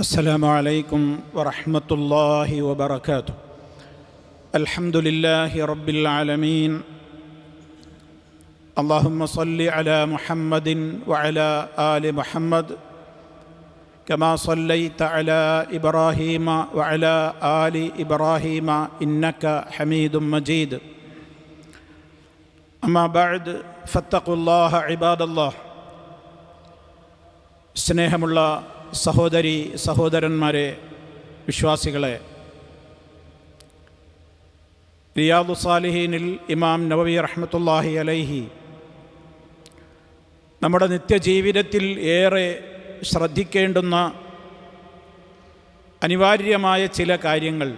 السلام عليكم ورحمة الله وبركاته. الحمد لله رب العالمين. اللهم صل على محمد وعلى آل محمد كما صليت على إبراهيم وعلى آل إبراهيم إنك حميد مجيد. أما بعد فاتقوا الله عباد الله. സ്നേഹമുള്ള സഹോദരി സഹോദരന്മാരെ, വിശ്വാസികളെ, റിയാദു സാലിഹീനിൽ ഇമാം നവവി റഹ്മത്തുള്ളാഹി അലൈഹി നമ്മുടെ നിത്യജീവിതത്തിൽ ഏറെ ശ്രദ്ധിക്കേണ്ടുന്ന അനിവാര്യമായ ചില കാര്യങ്ങൾ,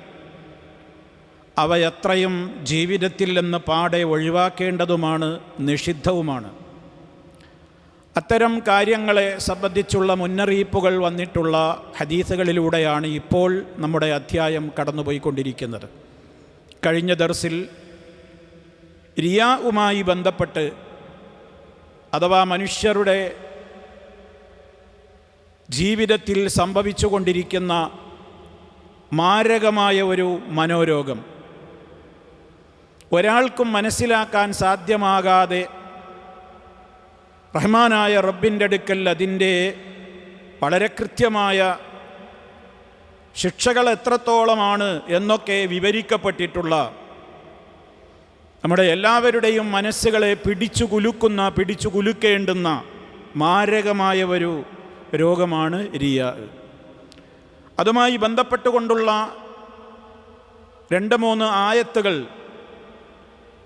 അവ എത്രയും ജീവിതത്തിൽ നിന്ന് പാടെ ഒഴിവാക്കേണ്ടതുമാണ്, നിഷിദ്ധവുമാണ്. അത്തരം കാര്യങ്ങളെ സംബന്ധിച്ചുള്ള മുന്നറിയിപ്പുകൾ വന്നിട്ടുള്ള ഹദീസുകളിലൂടെയാണ് ഇപ്പോൾ നമ്മുടെ അധ്യായം കടന്നുപോയിക്കൊണ്ടിരിക്കുന്നത്. കഴിഞ്ഞ ദർസിൽ റിയാഉമായി ബന്ധപ്പെട്ട്, അഥവാ മനുഷ്യരുടെ ജീവിതത്തിൽ സംഭവിച്ചുകൊണ്ടിരിക്കുന്ന മാരകമായ ഒരു മനോരോഗം, ഒരാൾക്കും മനസ്സിലാക്കാൻ സാധ്യമാകാതെ റഹ്മാനായ റബ്ബിൻ്റെ അടുക്കൽ അതിൻ്റെ വളരെ കൃത്യമായ ശിക്ഷകൾ എത്രത്തോളമാണ് എന്നൊക്കെ വിവരിക്കപ്പെട്ടിട്ടുള്ള, നമ്മുടെ എല്ലാവരുടെയും മനസ്സുകളെ പിടിച്ചു കുലുക്കേണ്ടുന്ന മാരകമായ ഒരു രോഗമാണ് റിയാ. അതുമായി ബന്ധപ്പെട്ടുകൊണ്ടുള്ള 2-3 ആയത്തുകൾ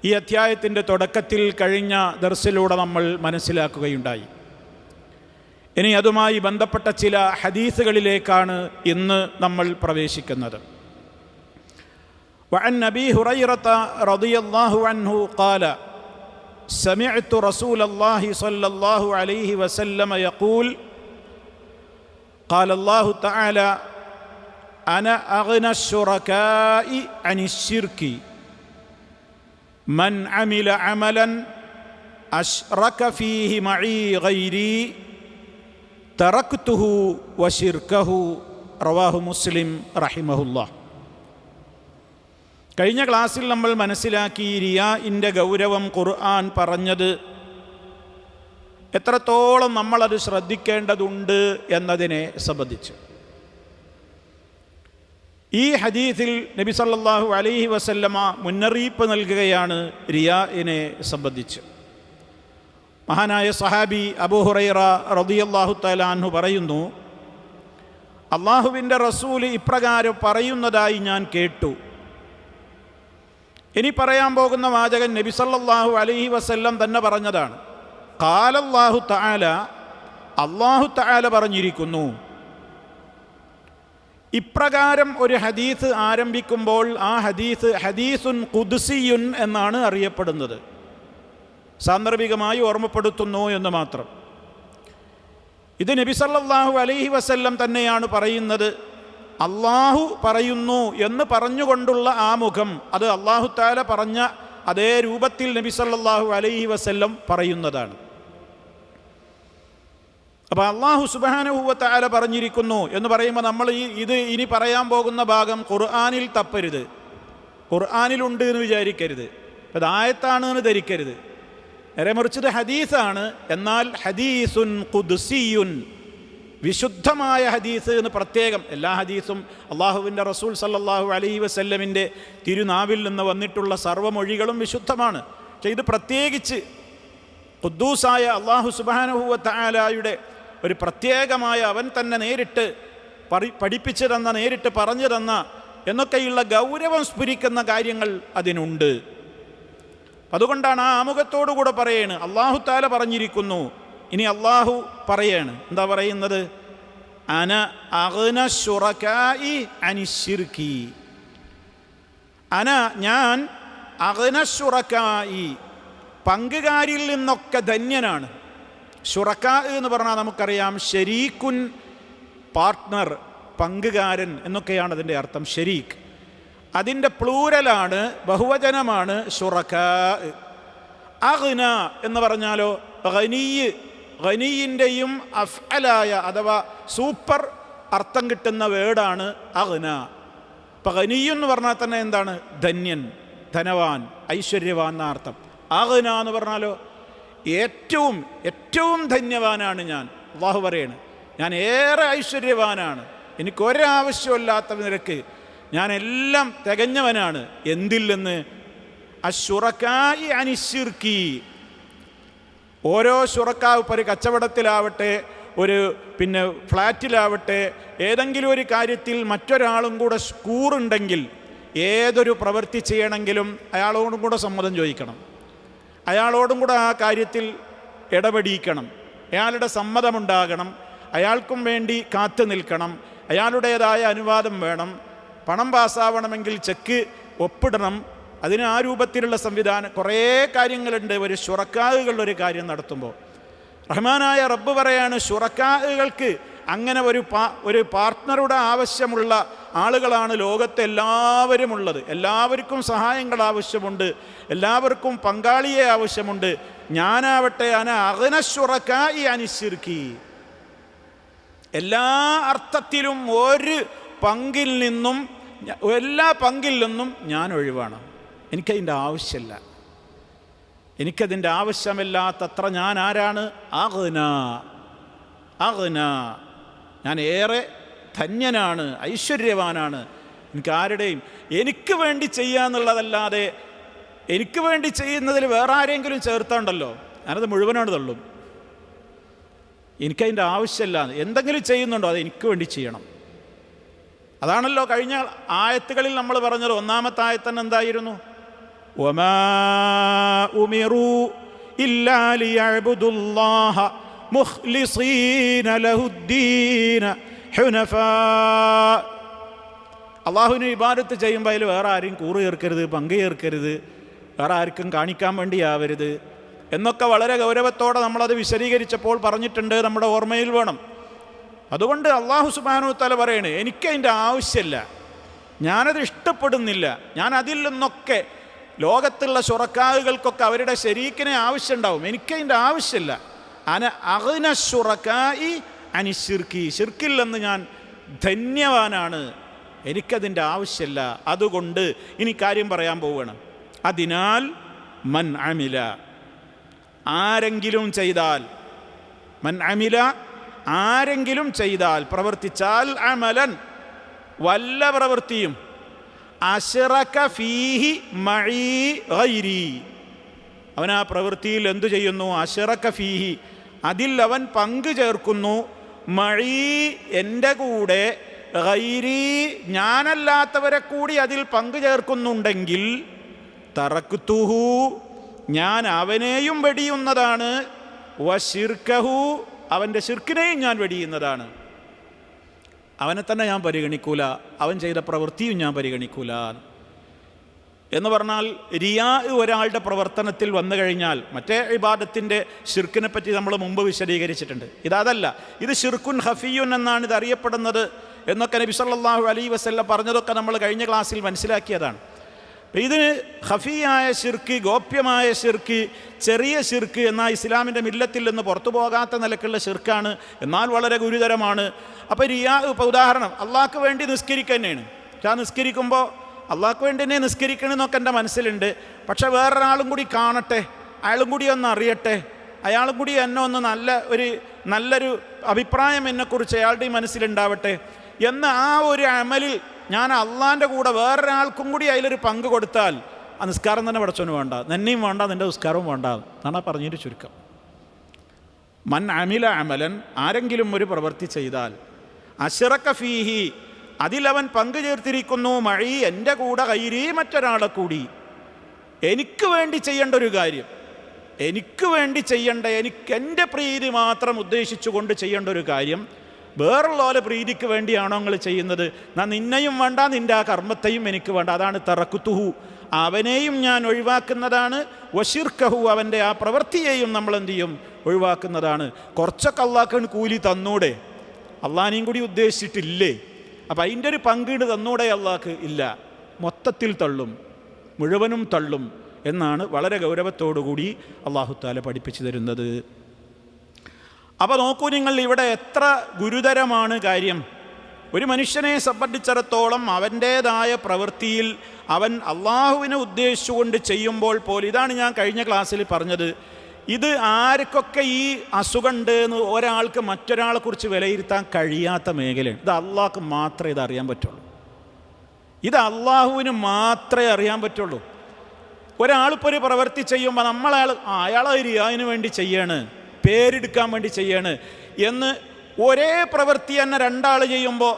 ഈ അധ്യായത്തിൻ്റെ തുടക്കത്തിൽ കഴിഞ്ഞ ദർസിലൂടെ നമ്മൾ മനസ്സിലാക്കുകയുണ്ടായി. ഇനി അതുമായി ബന്ധപ്പെട്ട ചില ഹദീസുകളിലേക്കാണ് ഇന്ന് നമ്മൾ പ്രവേശിക്കുന്നത്. വഅൻ അബീ ഹുറൈറത റളിയല്ലാഹു അൻഹു ഖാല സമിഅ്തു റസൂലല്ലാഹി സ്വല്ലല്ലാഹു അലൈഹി വസല്ലമ യഖൂൽ ഖാല അല്ലാഹു തആല അന അഗ്ന അശ്ശുറകാഇ അനിശ്ശിർകി മൻ അമില അമലൻ അശ്റക ഫീഹി മഈ ഗൈരി തറക്തുഹു വശിർകഹു. റവാഹു മുസ്ലിം റഹിമഹുല്ലാഹ്. കഴിഞ്ഞ ക്ലാസ്സിൽ നമ്മൾ മനസ്സിലാക്കി റിയാഇൻ്റെ ഗൗരവം ഖുർആൻ പറഞ്ഞത് എത്രത്തോളം നമ്മളത് ശ്രദ്ധിക്കേണ്ടതുണ്ട് എന്നതിനെ സംബന്ധിച്ച്. ഈ ഹദീസിൽ നബി സല്ലല്ലാഹു അലൈഹി വസല്ലമ മുന്നറിയിപ്പ് നൽകുകയാണ് റിയാഇനെ സംബന്ധിച്ച്. മഹാനായ സഹാബി അബൂ ഹുറൈറ റളിയല്ലാഹു തആല അൻഹു പറയുന്നു, അള്ളാഹുവിൻ്റെ റസൂൽ ഇപ്രകാരം പറയുന്നതായി ഞാൻ കേട്ടു. ഇനി പറയാൻ പോകുന്ന വാചകൻ നബി സല്ലല്ലാഹു അലൈഹി വസല്ലം തന്നെ പറഞ്ഞതാണ്. ഖാലല്ലാഹു തആല, അള്ളാഹു തആല പറഞ്ഞിരിക്കുന്നു. ഇപ്രകാരം ഒരു ഹദീസ് ആരംഭിക്കുമ്പോൾ ആ ഹദീസ് ഹദീസുൻ ഖുദ്സിയുൻ എന്നാണ് അറിയപ്പെടുന്നത്. സാന്ദർഭികമായി ഓർമ്മപ്പെടുത്തുന്നു എന്ന് മാത്രം. ഇത് നബി സല്ലല്ലാഹു അലൈഹി വസല്ലം തന്നെയാണ് പറയുന്നത്. അള്ളാഹു പറയുന്നു എന്ന് പറഞ്ഞുകൊണ്ടുള്ള ആമുഖം, അത് അള്ളാഹു തആല പറഞ്ഞ അതേ രൂപത്തിൽ നബി സല്ലല്ലാഹു അലൈഹി വസല്ലം പറയുന്നതാണ്. അപ്പോൾ അള്ളാഹു സുബ്ഹാനഹു വ തആല പറഞ്ഞിരിക്കുന്നു എന്ന് പറയുമ്പോൾ നമ്മൾ ഇത് ഇനി പറയാൻ പോകുന്ന ഭാഗം ഖുർആനിൽ തപ്പരുത്, ഖുർആനിലുണ്ട് എന്ന് വിചാരിക്കരുത്, അത് ആയത്താണ് എന്ന് ധരിക്കരുത്. നേരെ മറിച്ച് ഇത് ഹദീസാണ്. എന്നാൽ ഹദീസുൻ ഖുദ്സിയുൻ, വിശുദ്ധമായ ഹദീസ് എന്ന് പ്രത്യേകം. എല്ലാ ഹദീസും അള്ളാഹുവിൻ്റെ റസൂൽ സല്ലല്ലാഹു അലൈഹി വസല്ലമിൻ്റെ തിരുനാവിൽ നിന്ന് വന്നിട്ടുള്ള സർവ്വമൊഴികളും വിശുദ്ധമാണ്. പക്ഷേ ഇത് പ്രത്യേകിച്ച് ഖുദ്ദൂസായ അള്ളാഹു സുബ്ഹാനഹു വ തആലയുടെ ഒരു പ്രത്യേകമായ, അവൻ തന്നെ നേരിട്ട് പഠിപ്പിച്ചു തന്ന, നേരിട്ട് പറഞ്ഞു തന്ന എന്നൊക്കെയുള്ള ഗൗരവം സ്ഫുരിക്കുന്ന കാര്യങ്ങൾ അതിനുണ്ട്. അതുകൊണ്ടാണ് ആ ആമുഖത്തോടുകൂടെ പറയാണ് അള്ളാഹു തആല പറഞ്ഞിരിക്കുന്നു. ഇനി അള്ളാഹു പറയാണ്, എന്താ പറയുന്നത്? അന അഗ്ന ശുറകാഇ അനിശ്ശിർകി. അന, ഞാൻ, അഗ്ന ശുറകാഇ, പങ്കുകാരിൽ നിന്നൊക്കെ ധന്യനാണ്. ശുറക്കാ എന്ന് പറഞ്ഞാൽ നമുക്കറിയാം ശരീക്കുൻ, പാർട്ട്ണർ, പങ്കുകാരൻ എന്നൊക്കെയാണ് അതിൻ്റെ അർത്ഥം. ശരീക്ക് അതിൻ്റെ പ്ലൂരലാണ്, ബഹുവചനമാണ് ശുറക്കാ. അഗ്ന എന്ന് പറഞ്ഞാലോ ഗനിയ്, ഗനിയിൻ്റെയും അഫ്അലായ അഥവാ സൂപ്പർ അർത്ഥം കിട്ടുന്ന വേർഡാണ് അഗ്ന. ഇപ്പം ഖനിയ്യ് എന്ന് പറഞ്ഞാൽ തന്നെ എന്താണ്? ധന്യൻ, ധനവാൻ, ഐശ്വര്യവാൻ എന്ന അർത്ഥം. അഗ്ന എന്ന് പറഞ്ഞാലോ ഏറ്റവും ഏറ്റവും ധന്യവാനാണ് ഞാൻ. അള്ളാഹു പറയാണ്, ഞാൻ ഏറെ ഐശ്വര്യവാനാണ്, എനിക്കൊരാവശ്യമില്ലാത്ത നിരക്ക് ഞാൻ എല്ലാം തികഞ്ഞവനാണ്. എന്തില്ലെന്ന്? അശ്ശുറക്കായി അനിശ്ശിർക്കി. ഓരോ ശുറക്കാവ് ഇപ്പോൾ ഒരു കച്ചവടത്തിലാവട്ടെ, ഒരു ഫ്ലാറ്റിലാവട്ടെ, ഏതെങ്കിലും ഒരു കാര്യത്തിൽ മറ്റൊരാളും കൂടെ കൂറുണ്ടെങ്കിൽ ഏതൊരു പ്രവൃത്തി ചെയ്യണമെങ്കിലും അയാളോടും കൂടെ സമ്മതം ചോദിക്കണം, അയാളോടും കൂടെ ആ കാര്യത്തിൽ ഇടപെടിക്കണം, അയാളുടെ സമ്മതമുണ്ടാകണം, അയാൾക്കും വേണ്ടി കാത്തു നിൽക്കണം, അയാളുടേതായ അനുവാദം വേണം, പണം പാസ്സാവണമെങ്കിൽ ചെക്ക് ഒപ്പിടണം. അതിന് ആ രൂപത്തിലുള്ള സംവിധാനം കുറേ കാര്യങ്ങളുണ്ട് ഒരു ശുറക്കാകളുടെ കാര്യം നടത്തുമ്പോൾ. റഹ്മാനായ റബ്ബ് പറയാണ്, ശുറക്കാകൾക്ക് അങ്ങനെ ഒരു പാർട്ട്ണറുടെ ആവശ്യമുള്ള ആളുകളാണ് ലോകത്തെ എല്ലാവരും ഉള്ളത്. എല്ലാവർക്കും സഹായങ്ങൾ ആവശ്യമുണ്ട്, എല്ലാവർക്കും പങ്കാളിയെ ആവശ്യമുണ്ട്. ഞാനാവട്ടെ അന അഗ്ന ശുറക്കാഇ അനിശ്ശിർക്കി, എല്ലാ അർത്ഥത്തിലും എല്ലാ പങ്കിൽ നിന്നും ഞാൻ ഒഴിവാണ്. എനിക്കതിൻ്റെ ആവശ്യമില്ല, എനിക്കതിൻ്റെ ആവശ്യമില്ലാത്തത്ര ഞാൻ ആരാണ്? അഗ്ന. അഗ്ന, ഞാൻ ഏറെ ധന്യനാണ്, ഐശ്വര്യവാനാണ്. എനിക്ക് വേണ്ടി ചെയ്യാന്നുള്ളതല്ലാതെ എനിക്ക് വേണ്ടി ചെയ്യുന്നതിൽ വേറെ ആരെങ്കിലും ചേർത്താണ്ടല്ലോ ഞാനത് മുഴുവനാണ് തള്ളും. എനിക്കതിൻ്റെ ആവശ്യമില്ല. എന്തെങ്കിലും ചെയ്യുന്നുണ്ടോ അത് എനിക്ക് വേണ്ടി ചെയ്യണം. അതാണല്ലോ കഴിഞ്ഞ ആയത്തുകളിൽ നമ്മൾ പറഞ്ഞത്. ഒന്നാമത്തെ ആയത്തന്നെ എന്തായിരുന്നു? വമാ ഉമിറു ഇല്ലാ ലിയഅ്ബുദുല്ലാഹ മുഖ്ലിസീന ലഹുദ്ദീന ഹുനഫാ. അള്ളാഹുവിന് ഇബാദത്ത് ചെയ്യുമ്പോൾ അതിൽ വേറെ ആരെയും കൂറ് ചേർക്കരുത്, പങ്ക് ചേർക്കരുത്, വേറെ ആർക്കും കാണിക്കാൻ വേണ്ടിയാവരുത് എന്നൊക്കെ വളരെ ഗൗരവത്തോടെ നമ്മളത് വിശദീകരിച്ചപ്പോൾ പറഞ്ഞിട്ടുണ്ട്, നമ്മുടെ ഓർമ്മയിൽ വേണം. അതുകൊണ്ട് അള്ളാഹു സുബ്ഹാനഹു വ തആല പറയണേ, എനിക്കതിൻ്റെ ആവശ്യമില്ല, ഞാനത് ഇഷ്ടപ്പെടുന്നില്ല. ഞാൻ അതിൽ നിന്നൊക്കെ ലോകത്തുള്ള ശുറക്കാകൾക്കൊക്കെ അവരുടെ ശരീക്കിനെ ആവശ്യമുണ്ടാവും, എനിക്കതിൻ്റെ ആവശ്യമില്ല. അന അഗ്ന ശുറക്കാഇ അനിശ്ശിർക്കി, ശിർക്കിൽ നിന്ന് ഞാൻ ധന്യവാനാണ്, എനിക്കതിൻ്റെ ആവശ്യമില്ല. അതുകൊണ്ട് ഇനി കാര്യം പറയാൻ പോവുകയാണ്. അതിനാൽ മൻ അമില, ആരെങ്കിലും ചെയ്താൽ, മൻ അമില ആരെങ്കിലും ചെയ്താൽ, പ്രവർത്തിച്ചാൽ, അമലൻ വല്ല പ്രവൃത്തിയും, അശ്റക ഫീഹി മഈ ഗൈരി, അവൻ ആ പ്രവൃത്തിയിൽ എന്തു ചെയ്യുന്നു? അശ്റക ഫീഹി, അതിൽ അവൻ പങ്കു ചേർക്കുന്നു, മഈ എൻ്റെ കൂടെ, ഗൈരി ഞാനല്ലാത്തവരെ കൂടി അതിൽ പങ്കു ചേർക്കുന്നുണ്ടെങ്കിൽ, തറക്തുഹു ഞാൻ അവനെയും വെടിയുന്നതാണ്, വശിർക്കഹു അവൻ്റെ ശിർക്കിനെയും ഞാൻ വെടിയുന്നതാണ്. അവനെ തന്നെ ഞാൻ പരിഗണിക്കൂല, അവൻ ചെയ്ത പ്രവൃത്തിയും ഞാൻ പരിഗണിക്കൂല എന്ന് പറഞ്ഞാൽ, റിയാ ഒരാളുടെ പ്രവർത്തനത്തിൽ വന്നു കഴിഞ്ഞാൽ, മറ്റേ ഇബാദത്തിൻ്റെ ശിർക്കിനെ പറ്റി നമ്മൾ മുമ്പ് വിശദീകരിച്ചിട്ടുണ്ട്. ഇതല്ല, ഇത് ശിർക്കുൻ ഹഫിയുൻ എന്നാണ് ഇത് അറിയപ്പെടുന്നത് എന്നൊക്കെ നബി സല്ലല്ലാഹു അലൈഹി വസല്ലം പറഞ്ഞതൊക്കെ നമ്മൾ കഴിഞ്ഞ ക്ലാസ്സിൽ മനസ്സിലാക്കിയതാണ്. ഇതിന് ഖഫിയായ ശിർക്ക്, ഗോപ്യമായ ശിർക്ക്, ചെറിയ ശിർക്ക് എന്നാൽ ഇസ്ലാമിൻ്റെ മില്ലത്തിൽ നിന്ന് പുറത്തു പോകാത്ത നിലക്കുള്ള ശിർക്കാണ്, എന്നാൽ വളരെ ഗുരുതരമാണ്. അപ്പോൾ റിയാ, ഇപ്പോൾ ഉദാഹരണം, അള്ളാഹ്ക്ക് വേണ്ടി നിസ്കരിക്കുക തന്നെയാണ്. പക്ഷേ ആ നിസ്കരിക്കുമ്പോൾ അള്ളാഹ്ക്ക് വേണ്ടി തന്നെ നിസ്കരിക്കണമെന്നൊക്കെ എൻ്റെ മനസ്സിലുണ്ട്. പക്ഷെ വേറൊരാളും കൂടി കാണട്ടെ, അയാളും കൂടി ഒന്ന് അറിയട്ടെ, അയാളും കൂടി എന്നെ ഒന്ന് നല്ലൊരു അഭിപ്രായം എന്നെക്കുറിച്ച് അയാളുടെയും മനസ്സിലുണ്ടാവട്ടെ എന്ന് ആ ഒരു അമലിൽ ഞാൻ അള്ളാൻ്റെ കൂടെ വേറൊരാൾക്കും കൂടി അതിലൊരു പങ്ക് കൊടുത്താൽ ആ നിസ്കാരം തന്നെ പടച്ചോന് വേണ്ട, നിന്നെയും വേണ്ട, നിൻ്റെ നിസ്കാരവും വേണ്ട എന്നാണ് പറഞ്ഞതിൻ്റെ ചുരുക്കം. മൻ അമില അമലൻ, ആരെങ്കിലും ഒരു പ്രവൃത്തി ചെയ്താൽ, അശ്റക ഫീഹി അതിലവൻ പങ്കു ചേർത്തിരിക്കുന്നു, മഈ എൻ്റെ കൂടെ, ഗൈരി മറ്റൊരാളെ കൂടി, എനിക്ക് വേണ്ടി ചെയ്യേണ്ട ഒരു കാര്യം, എനിക്ക് വേണ്ടി ചെയ്യേണ്ട, എൻ്റെ പ്രീതി മാത്രം ഉദ്ദേശിച്ചുകൊണ്ട് ചെയ്യേണ്ട ഒരു കാര്യം വേറുള്ളവരെ പ്രീതിക്ക് വേണ്ടിയാണോ നിങ്ങൾ ചെയ്യുന്നത്? ഞാൻ നിന്നെയും വേണ്ട, നിൻ്റെ ആ കർമ്മത്തെയും എനിക്ക് വേണ്ട. അതാണ് തറക്കുത്തുഹു, അവനെയും ഞാൻ ഒഴിവാക്കുന്നതാണ്, വശിർക്കഹു അവൻ്റെ ആ പ്രവൃത്തിയെയും നമ്മൾ എന്ത് ചെയ്യും? ഒഴിവാക്കുന്നതാണ്. കുറച്ചൊക്കെ അള്ളാഹ്ക്ക് കൂലി തന്നൂടെ? അള്ളാഹിനെയും കൂടി ഉദ്ദേശിച്ചിട്ടില്ലേ? അപ്പം അതിൻ്റെ ഒരു പങ്കിട് തന്നൂടെ അള്ളാഹ്ക്ക്? ഇല്ല, മൊത്തത്തിൽ തള്ളും, മുഴുവനും തള്ളും എന്നാണ് വളരെ ഗൗരവത്തോടുകൂടി അള്ളാഹു തആല പഠിപ്പിച്ചു തരുന്നത്. അപ്പോൾ നോക്കൂ നിങ്ങൾ, ഇവിടെ എത്ര ഗുരുതരമാണ് കാര്യം. ഒരു മനുഷ്യനെ സംബന്ധിച്ചിടത്തോളം അവൻ്റേതായ പ്രവൃത്തിയിൽ അവൻ അള്ളാഹുവിനെ ഉദ്ദേശിച്ചുകൊണ്ട് ചെയ്യുമ്പോൾ പോലും, ഇതാണ് ഞാൻ കഴിഞ്ഞ ക്ലാസ്സിൽ പറഞ്ഞത്, ഇത് ആർക്കൊക്കെ ഈ അസുഖമുണ്ട് എന്ന് ഒരാൾക്ക് മറ്റൊരാളെക്കുറിച്ച് വിലയിരുത്താൻ കഴിയാത്ത മേഖലയാണ്. ഇത് അള്ളാഹ്ക്ക് മാത്രമേ ഇത് അറിയാൻ പറ്റുള്ളൂ. ഇത് അള്ളാഹുവിന് മാത്രമേ അറിയാൻ പറ്റുള്ളൂ. ഒരാളിപ്പോൾ ഒരു പ്രവൃത്തി ചെയ്യുമ്പോൾ അയാളെ റിയായിന് വേണ്ടി ചെയ്യാണ്, പേരെടുക്കാൻ വേണ്ടി ചെയ്യാണ് എന്ന് ഒരേ പ്രവൃത്തി തന്നെ രണ്ടാൾ ചെയ്യുമ്പോൾ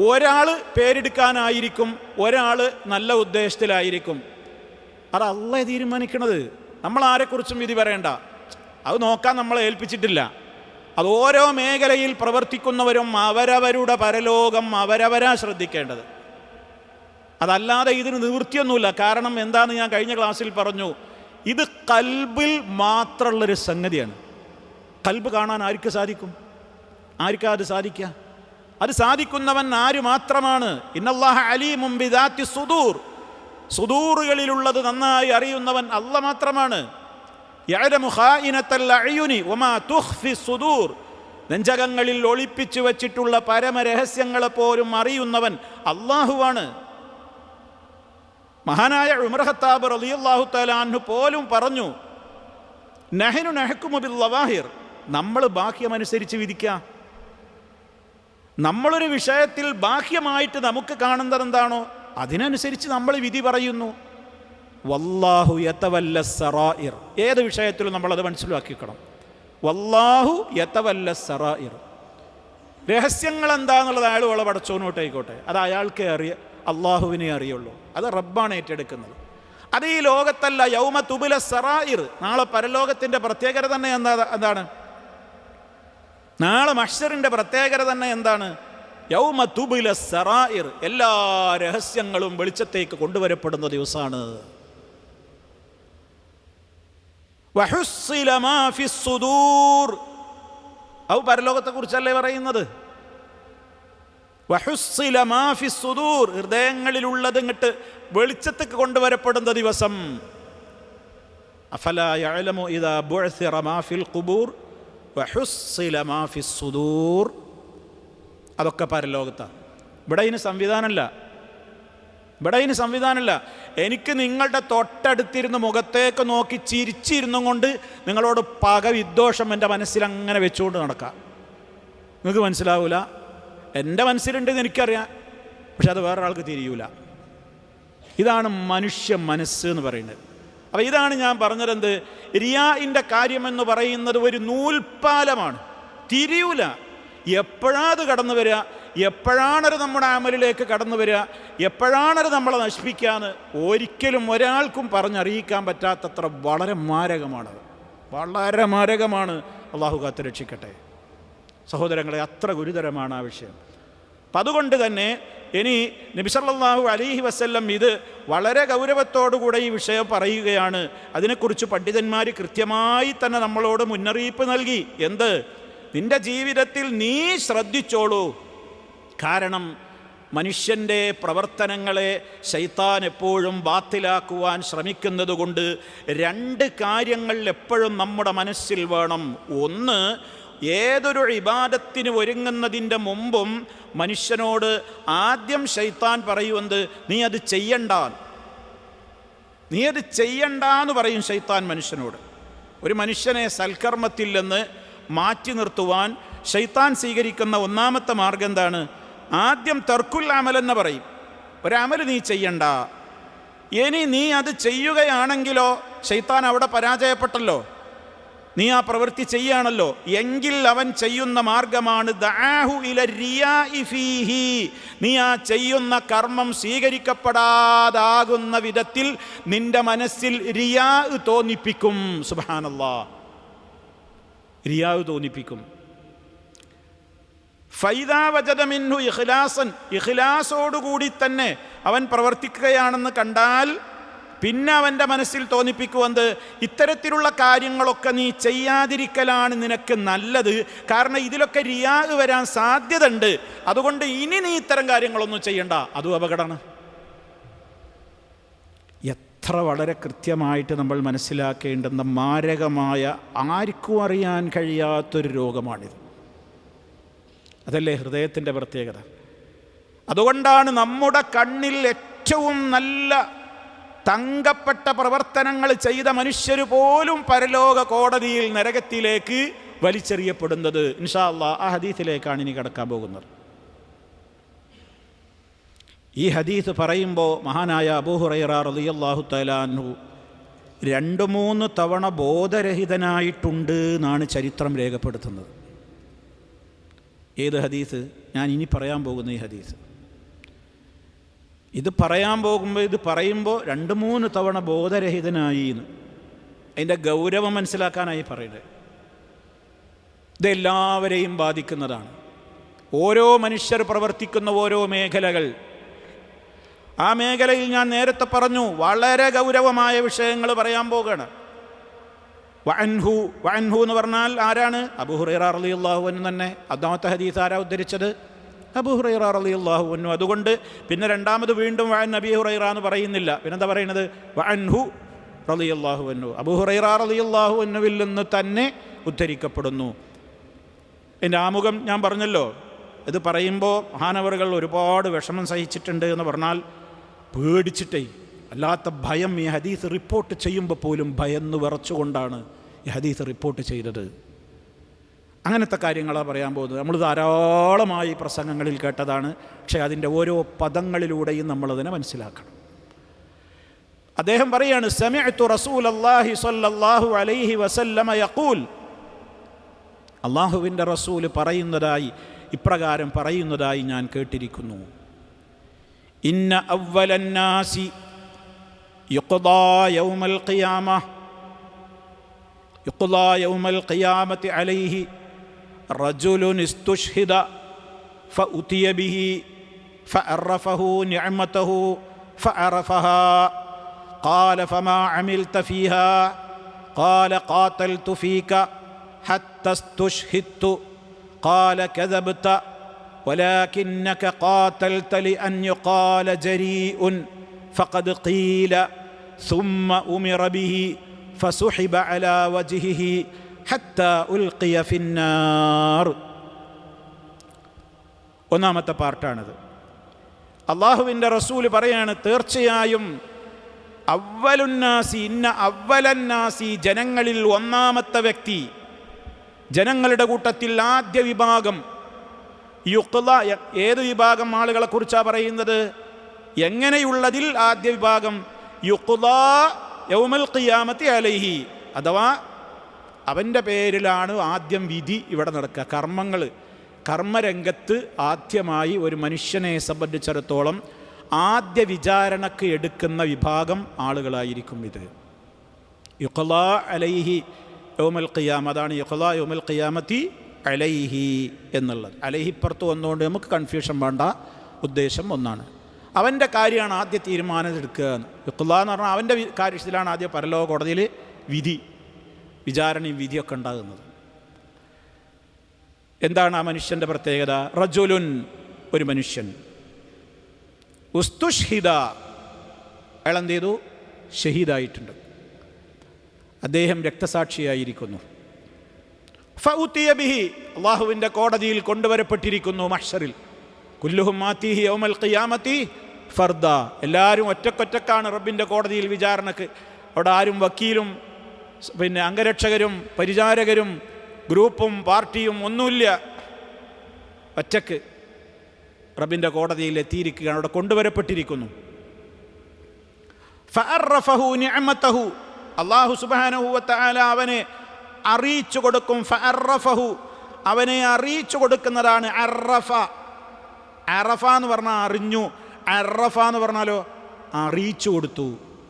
ഒരാൾ പേരെടുക്കാനായിരിക്കും, ഒരാൾ നല്ല ഉദ്ദേശത്തിലായിരിക്കും. അത് അള്ളാഹ് തീരുമാനിക്കണത്. നമ്മൾ ആരെക്കുറിച്ചും വിധി പറയണ്ട, അത് നോക്കാൻ നമ്മളെ ഏൽപ്പിച്ചിട്ടില്ല. അത് ഓരോ മേഖലയിൽ പ്രവർത്തിക്കുന്നവരും അവരവരുടെ പരലോകം അവരവരാ ശ്രദ്ധിക്കേണ്ടത്. അതല്ലാതെ ഇതിന് നിവൃത്തിയൊന്നുമില്ല. കാരണം എന്താണെന്ന് ഞാൻ കഴിഞ്ഞ ക്ലാസ്സിൽ പറഞ്ഞു, ഇത് കൽബിൽ മാത്രമുള്ളൊരു സംഗതിയാണ്. കൽബ് കാണാൻ ആർക്ക് സാധിക്കും? ആർക്കാ അത് സാധിക്കുക? അത് സാധിക്കുന്നവൻ ആര് മാത്രമാണ്? ഇന്നല്ലാഹ അലീമും ബിദാത്തി സുദൂർ, സുദൂറുകളിലുള്ളത് നന്നായി അറിയുന്നവൻ അല്ലാഹ് മാത്രമാണ്. യഅലമു ഖായിനത്തൽ അയുനി വമാ തുഖ്ഫി സുദൂർ, നെഞ്ചകങ്ങളിൽ ഒളിപ്പിച്ചു വച്ചിട്ടുള്ള പരമരഹസ്യങ്ങളെപ്പോലും അറിയുന്നവൻ അല്ലാഹുവാണ്. മഹാനായ ഉമർ ഖത്താബ് റളിയല്ലാഹു തആല അൻഹു പോലും പറഞ്ഞു, നഹ്നു നഹ്കുമു ബിൽ ലവാഹിർ, നമ്മൾ ബാഹ്യമനുസരിച്ച് വിധിക്കുക. നമ്മളൊരു വിഷയത്തിൽ ബാഹ്യമായിട്ട് നമുക്ക് കാണുന്നത് എന്താണോ അതിനനുസരിച്ച് നമ്മൾ വിധി പറയുന്നു. വല്ലാഹു യതവല്ല സറായിർ, ഏത് വിഷയത്തിലും നമ്മളത് മനസ്സിലാക്കിക്കണം. വല്ലാഹു യതവല്ല സറായിർ, രഹസ്യങ്ങൾ എന്താണെന്നുള്ളത് അയാൾ ഉള്ള പടച്ചോനോട്ടായിക്കോട്ടെ, അത് അയാൾക്കേ അള്ളാഹുവിനെ അറിയുള്ളൂ. അത് റബ്ബാണ് ഏറ്റെടുക്കുന്നത്. അത് ഈ ലോകത്തല്ല. യൗമ തുബുല സറായിർ, നാളെ പരലോകത്തിൻ്റെ പ്രത്യേകത തന്നെ എന്താണ്? നാളെ മഹ്ശറിൻ്റെ പ്രത്യേകത തന്നെ എന്താണ്? യൗമ തുബുല സറായിർ, എല്ലാ രഹസ്യങ്ങളും വെളിച്ചത്തേക്ക് കൊണ്ടുവരപ്പെടുന്ന ദിവസമാണ്. വഹുസ്സില മാ ഫിസ് സുദൂർ, ഔ പരലോകത്തെക്കുറിച്ചല്ലേ പറയുന്നത്? വഹുസ്സില മാ ഫിസ് സുദൂർ, ഹൃദയങ്ങളിലുള്ളത് ഇങ്ങോട്ട് വെളിച്ചത്തേക്ക് കൊണ്ടുവരപ്പെടുന്ന ദിവസം. അഫലാ യഅലമു ഇദാ ബുഅ്സിറ മാ ഫിൽ ഖുബൂർ വഹുസ്സില മാ ഫിസ് സുദൂർ, അതൊക്കെ പരലോകത്താണ്. ഇവിടെ ഇതിന് സംവിധാനമല്ല. എനിക്ക് നിങ്ങളുടെ തൊട്ടടുത്തിരുന്ന് മുഖത്തേക്ക് നോക്കി ചിരിച്ചിരുന്നും കൊണ്ട് നിങ്ങളോട് പക വിദ്വേഷം എൻ്റെ മനസ്സിൽ അങ്ങനെ വെച്ചുകൊണ്ട് നടക്കാം. നിങ്ങൾക്ക് മനസ്സിലാവില്ല. എൻ്റെ മനസ്സിലുണ്ടെന്ന് എനിക്കറിയാം, പക്ഷെ അത് വേറൊരാൾക്ക് തിരിയൂല. ഇതാണ് മനുഷ്യ മനസ്സ് എന്ന് പറയുന്നത്. അപ്പോൾ ഇതാണ് ഞാൻ പറഞ്ഞതെന്ത്, റിയാഇൻ്റെ കാര്യമെന്ന് പറയുന്നത് ഒരു നൂൽപ്പാലമാണ്, തിരിയൂല. എപ്പോഴാത് കടന്നു വരിക, എപ്പോഴാണത് നമ്മുടെ അമലിലേക്ക് കടന്നു വരിക, എപ്പോഴാണത് നമ്മളെ നശിപ്പിക്കാന്ന് ഒരിക്കലും ഒരാൾക്കും പറഞ്ഞറിയിക്കാൻ പറ്റാത്തത്ര വളരെ മാരകമാണത്, വളരെ മാരകമാണ്. അള്ളാഹു കാത്ത് രക്ഷിക്കട്ടെ. സഹോദരങ്ങളെ, അത്ര ഗുരുതരമാണ് ആ വിഷയം. അപ്പം അതുകൊണ്ട് തന്നെ ഇനി നബി സല്ലല്ലാഹു അലൈഹി വസല്ലം ഇത് വളരെ ഗൗരവത്തോടുകൂടെ ഈ വിഷയം പറയുകയാണ്. അതിനെക്കുറിച്ച് പണ്ഡിതന്മാർ കൃത്യമായി തന്നെ നമ്മളോട് മുന്നറിയിപ്പ് നൽകി. എന്ത്? നിൻ്റെ ജീവിതത്തിൽ നീ ശ്രദ്ധിച്ചോളൂ. കാരണം മനുഷ്യൻ്റെ പ്രവർത്തനങ്ങളെ ശൈത്താൻ എപ്പോഴും ബാത്തിലാക്കുവാൻ ശ്രമിക്കുന്നത് കൊണ്ട് രണ്ട് കാര്യങ്ങൾ എപ്പോഴും നമ്മുടെ മനസ്സിൽ വേണം. ഒന്ന്, ഏതൊരു ഇബാദത്തിന് ഒരുങ്ങുന്നതിൻ്റെ മുമ്പും മനുഷ്യനോട് ആദ്യം ശൈത്താൻ പറയുന്നത് നീ അത് ചെയ്യണ്ടെന്ന് പറയും ശൈത്താൻ മനുഷ്യനോട്. ഒരു മനുഷ്യനെ സൽക്കർമ്മത്തിൽ നിന്ന് മാറ്റി നിർത്തുവാൻ ശൈത്താൻ സ്വീകരിക്കുന്ന ഒന്നാമത്തെ മാർഗം എന്താണ്? ആദ്യം തർക്കുൽ അമലെന്ന് പറയും. ഒരമൽ നീ ചെയ്യണ്ട. ഇനി നീ അത് ചെയ്യുകയാണെങ്കിലോ ശൈത്താൻ അവിടെ പരാജയപ്പെട്ടല്ലോ, നീ ആ പ്രവൃത്തി ചെയ്യുകയാണല്ലോ, എങ്കിൽ അവൻ ചെയ്യുന്ന മാർഗമാണ് ദഅഹു ഇല റിയാഇ ഫീഹി, നീ ആ ചെയ്യുന്ന കർമ്മം സ്വീകരിക്കപ്പെടാതാകുന്ന വിധത്തിൽ നിന്റെ മനസ്സിൽ റിയാ തോന്നിപ്പിക്കും. സുബ്ഹാനല്ലാഹ്, റിയാ തോന്നിപ്പിക്കും. ഫൈദാ വജദ മിൻഹു ഇഖ്ലാസൻ, ഇഖ്ലാസോടുകൂടി തന്നെ അവൻ പ്രവർത്തിക്കുകയാണെന്ന് കണ്ടാൽ പിന്നെ അവൻ്റെ മനസ്സിൽ തോന്നിപ്പിക്കുവത് ഇത്തരത്തിലുള്ള കാര്യങ്ങളൊക്കെ നീ ചെയ്യാതിരിക്കലാണ് നിനക്ക് നല്ലത്. കാരണം ഇതിലൊക്കെ റിയാ വരാൻ സാധ്യത ഉണ്ട്. അതുകൊണ്ട് ഇനി നീ ഇത്തരം കാര്യങ്ങളൊന്നും ചെയ്യണ്ട, അതും അപകടമാണ്. എത്ര വളരെ കൃത്യമായിട്ട് നമ്മൾ മനസ്സിലാക്കേണ്ടുന്ന മാരകമായ, ആർക്കും അറിയാൻ കഴിയാത്തൊരു രോഗമാണിത്. അതല്ലേ ഹൃദയത്തിൻ്റെ പ്രത്യേകത. അതുകൊണ്ടാണ് നമ്മുടെ കണ്ണിൽ ഏറ്റവും നല്ല തങ്കപ്പെട്ട പ്രവർത്തനങ്ങൾ ചെയ്ത മനുഷ്യർ പോലും പരലോക കോടതിയിൽ നരകത്തിലേക്ക് വലിച്ചെറിയപ്പെടുന്നത്. ഇൻഷാ അല്ലാഹ് ആ ഹദീസിലേക്കാണ് ഇനി കടക്കാൻ പോകുന്നത്. ഈ ഹദീസ് പറയുമ്പോൾ മഹാനായ അബൂ ഹുറൈറ റളിയല്ലാഹു തആല അൻഹു 2-3 തവണ ബോധരഹിതനായിട്ടുണ്ട് എന്നാണ് ചരിത്രം രേഖപ്പെടുത്തുന്നത്. ഏത് ഹദീസ്? ഞാൻ ഇനി പറയാൻ പോകുന്ന ഈ ഹദീസ്. ഇത് പറയുമ്പോൾ 2-3 തവണ ബോധരഹിതനായി എന്ന്. അതിൻ്റെ ഗൗരവം മനസ്സിലാക്കാനായി പറയുന്നത്. ഇതെല്ലാവരെയും ബാധിക്കുന്നതാണ്. ഓരോ മനുഷ്യർ പ്രവർത്തിക്കുന്ന ഓരോ മേഖലകൾ, ആ മേഖലയിൽ ഞാൻ നേരത്തെ പറഞ്ഞു വളരെ ഗൗരവമായ വിഷയങ്ങൾ പറയാൻ പോകുകയാണ്. വഅൻഹു എന്ന് പറഞ്ഞാൽ ആരാണ്? അബൂ ഹുറൈറ റളിയല്ലാഹു അൻഹു തന്നെ. ഒന്നാമത്തെ ഹദീസ് ആരാ ഉദ്ധരിച്ചത്? അബൂ ഹുറൈറ റളിയല്ലാഹു അൻഹു. അതുകൊണ്ട് പിന്നെ രണ്ടാമത് വീണ്ടും വഅൻ നബി ഹുറൈറ എന്ന് പറയുന്നില്ല. പിന്നെന്താ പറയുന്നത്? വഅൻഹു റളിയല്ലാഹു അൻഹു. അബൂ ഹുറൈറ റളിയല്ലാഹു അൻഹുവിൽ നിന്ന് തന്നെ ഉദ്ധരിക്കപ്പെടുന്നു. എൻ്റെ ആമുഖം ഞാൻ പറഞ്ഞല്ലോ. ഇത് പറയുമ്പോൾ മഹാനവറുകൾ ഒരുപാട് വിഷമം സഹിച്ചിട്ടുണ്ട് എന്ന് പറഞ്ഞാൽ പേടിച്ചിട്ടേ, അല്ലാത്ത ഭയം. ഈ ഹദീസ് റിപ്പോർട്ട് ചെയ്യുമ്പോൾ പോലും ഭയന്ന് വിറച്ചുകൊണ്ടാണ് ഈ ഹദീസ് റിപ്പോർട്ട് ചെയ്തത്. അങ്ങനത്തെ കാര്യങ്ങളാണ് പറയാൻ പോകുന്നത്. നമ്മൾ ധാരാളമായി പ്രസംഗങ്ങളിൽ കേട്ടതാണ്. പക്ഷേ അതിൻ്റെ ഓരോ പദങ്ങളിലൂടെയും നമ്മളതിനെ മനസ്സിലാക്കണം. അദ്ദേഹം പറയാണ്, സമിഅ്തു റസൂലല്ലാഹി സ്വല്ലല്ലാഹു അലൈഹി വസല്ലമ യഖൂൽ, അള്ളാഹുവിൻ്റെ റസൂൽ പറയുന്നതായി, ഇപ്രകാരം പറയുന്നതായി ഞാൻ കേട്ടിരിക്കുന്നു. ഇന്ന അവ്വലന്നാസി യുഖ്ദാ യൗമൽ ഖിയാമത്തി അലൈഹി റജുലുൻ ഇസ്തുഷ്ഹിദ ഫഉതിയ ബിഹി ഫഅറഫഹു നിഅമതഹു ഫഅറഫഹാ ഖാല ഫമാ അമിൽത ഫീഹാ ഖാല ഖാതൽതു ഫീക ഹത്ത ഇസ്തുഷ്ഹിദ്തു ഖാല കദബ്ത ولكنك قاتلت لأن يقال جريء فقد قيل ثم أمر به فسحب على وجهه حتى ألقي في النار. ഒന്നാമത്തെ പാർട്ടാണത്. അള്ളാഹുവിൻ്റെ റസൂൽ പറയാണ്, തീർച്ചയായും അവ്വലന്നാസി, ജനങ്ങളിൽ ഒന്നാമത്തെ വ്യക്തി, ജനങ്ങളുടെ കൂട്ടത്തിൽ ആദ്യ വിഭാഗം. യുഖ്ള, ഏത് വിഭാഗം ആളുകളെ കുറിച്ചാണ് പറയുന്നത്? എങ്ങനെയുള്ളതിൽ ആദ്യ വിഭാഗം? യുഖ്ള യൗമൽ ഖിയാമത്തി അലൈഹി, അഥവാ അവൻ്റെ പേരിലാണ് ആദ്യം വിധി ഇവിടെ നടക്കുക. കർമ്മരംഗത്ത് ആദ്യമായി ഒരു മനുഷ്യനെ സംബന്ധിച്ചിടത്തോളം ആദ്യ വിചാരണക്ക് എടുക്കുന്ന വിഭാഗം ആളുകളായിരിക്കും ഇത്. യുഖ്ള അലൈഹി യൗമൽ ഖിയാമ, അതാണ് യുഖ്ള യൗമൽ ഖിയാമത്തി അലൈഹി എന്നുള്ളത്. അലൈഹി പുറത്ത് വന്നുകൊണ്ട് നമുക്ക് കൺഫ്യൂഷൻ വേണ്ട, ഉദ്ദേശം ഒന്നാണ്. അവൻ്റെ കാര്യമാണ് ആദ്യ തീരുമാനം എടുക്കുക. യുഖ്ള എന്ന് പറഞ്ഞാൽ അവൻ്റെ കാര്യത്തിലാണ് ആദ്യം പരലോക കോടതിയിൽ വിചാരണയും വിധിയൊക്കെ ഉണ്ടാകുന്നത്. എന്താണ് ആ മനുഷ്യൻ്റെ പ്രത്യേകത? റജുലുൻ, ഒരു മനുഷ്യൻ. ഉസ്തുഷ്ഹിദ, അയാൾ എന്ത് ചെയ്തു? ഷഹീദായിട്ടുണ്ട്. അദ്ദേഹം രക്തസാക്ഷിയായിരിക്കുന്നു. ഫഉതിയ ബിഹി, അള്ളാഹുവിൻ്റെ കോടതിയിൽ കൊണ്ടുവരപ്പെട്ടിരിക്കുന്നു. മഹ്ശറിൽ കുല്ലുഹും ആതീഹി യൗമൽ ഖിയാമത്തി ഫർദ, എല്ലാവരും ഒറ്റക്കൊറ്റക്കാണ് റബ്ബിൻ്റെ കോടതിയിൽ വിചാരണക്ക്. അവിടെ ആരും വക്കീലും പിന്നെ അംഗരക്ഷകരും പരിചാരകരും ഗ്രൂപ്പും പാർട്ടിയും ഒന്നുമില്ല. ഒറ്റക്ക് റബ്ബിൻ്റെ കോടതിയിൽ എത്തിയിരിക്കുകയാണ്, അവിടെ കൊണ്ടുവരപ്പെട്ടിരിക്കുന്നു. ഫഅറഫഹു നിഅമതഹു, അല്ലാഹു സുബ്ഹാനഹു വ തആല അവനെ അറിയിച്ചു കൊടുക്കും. ഫഅറഫഹു, അവനെ അറിയിച്ചു കൊടുക്കുന്നതാണ്. അറഫ എന്ന് പറഞ്ഞാൽ അറിഞ്ഞു, അറഫ എന്ന് പറഞ്ഞാലോ അറിയിച്ചു കൊടുത്തു,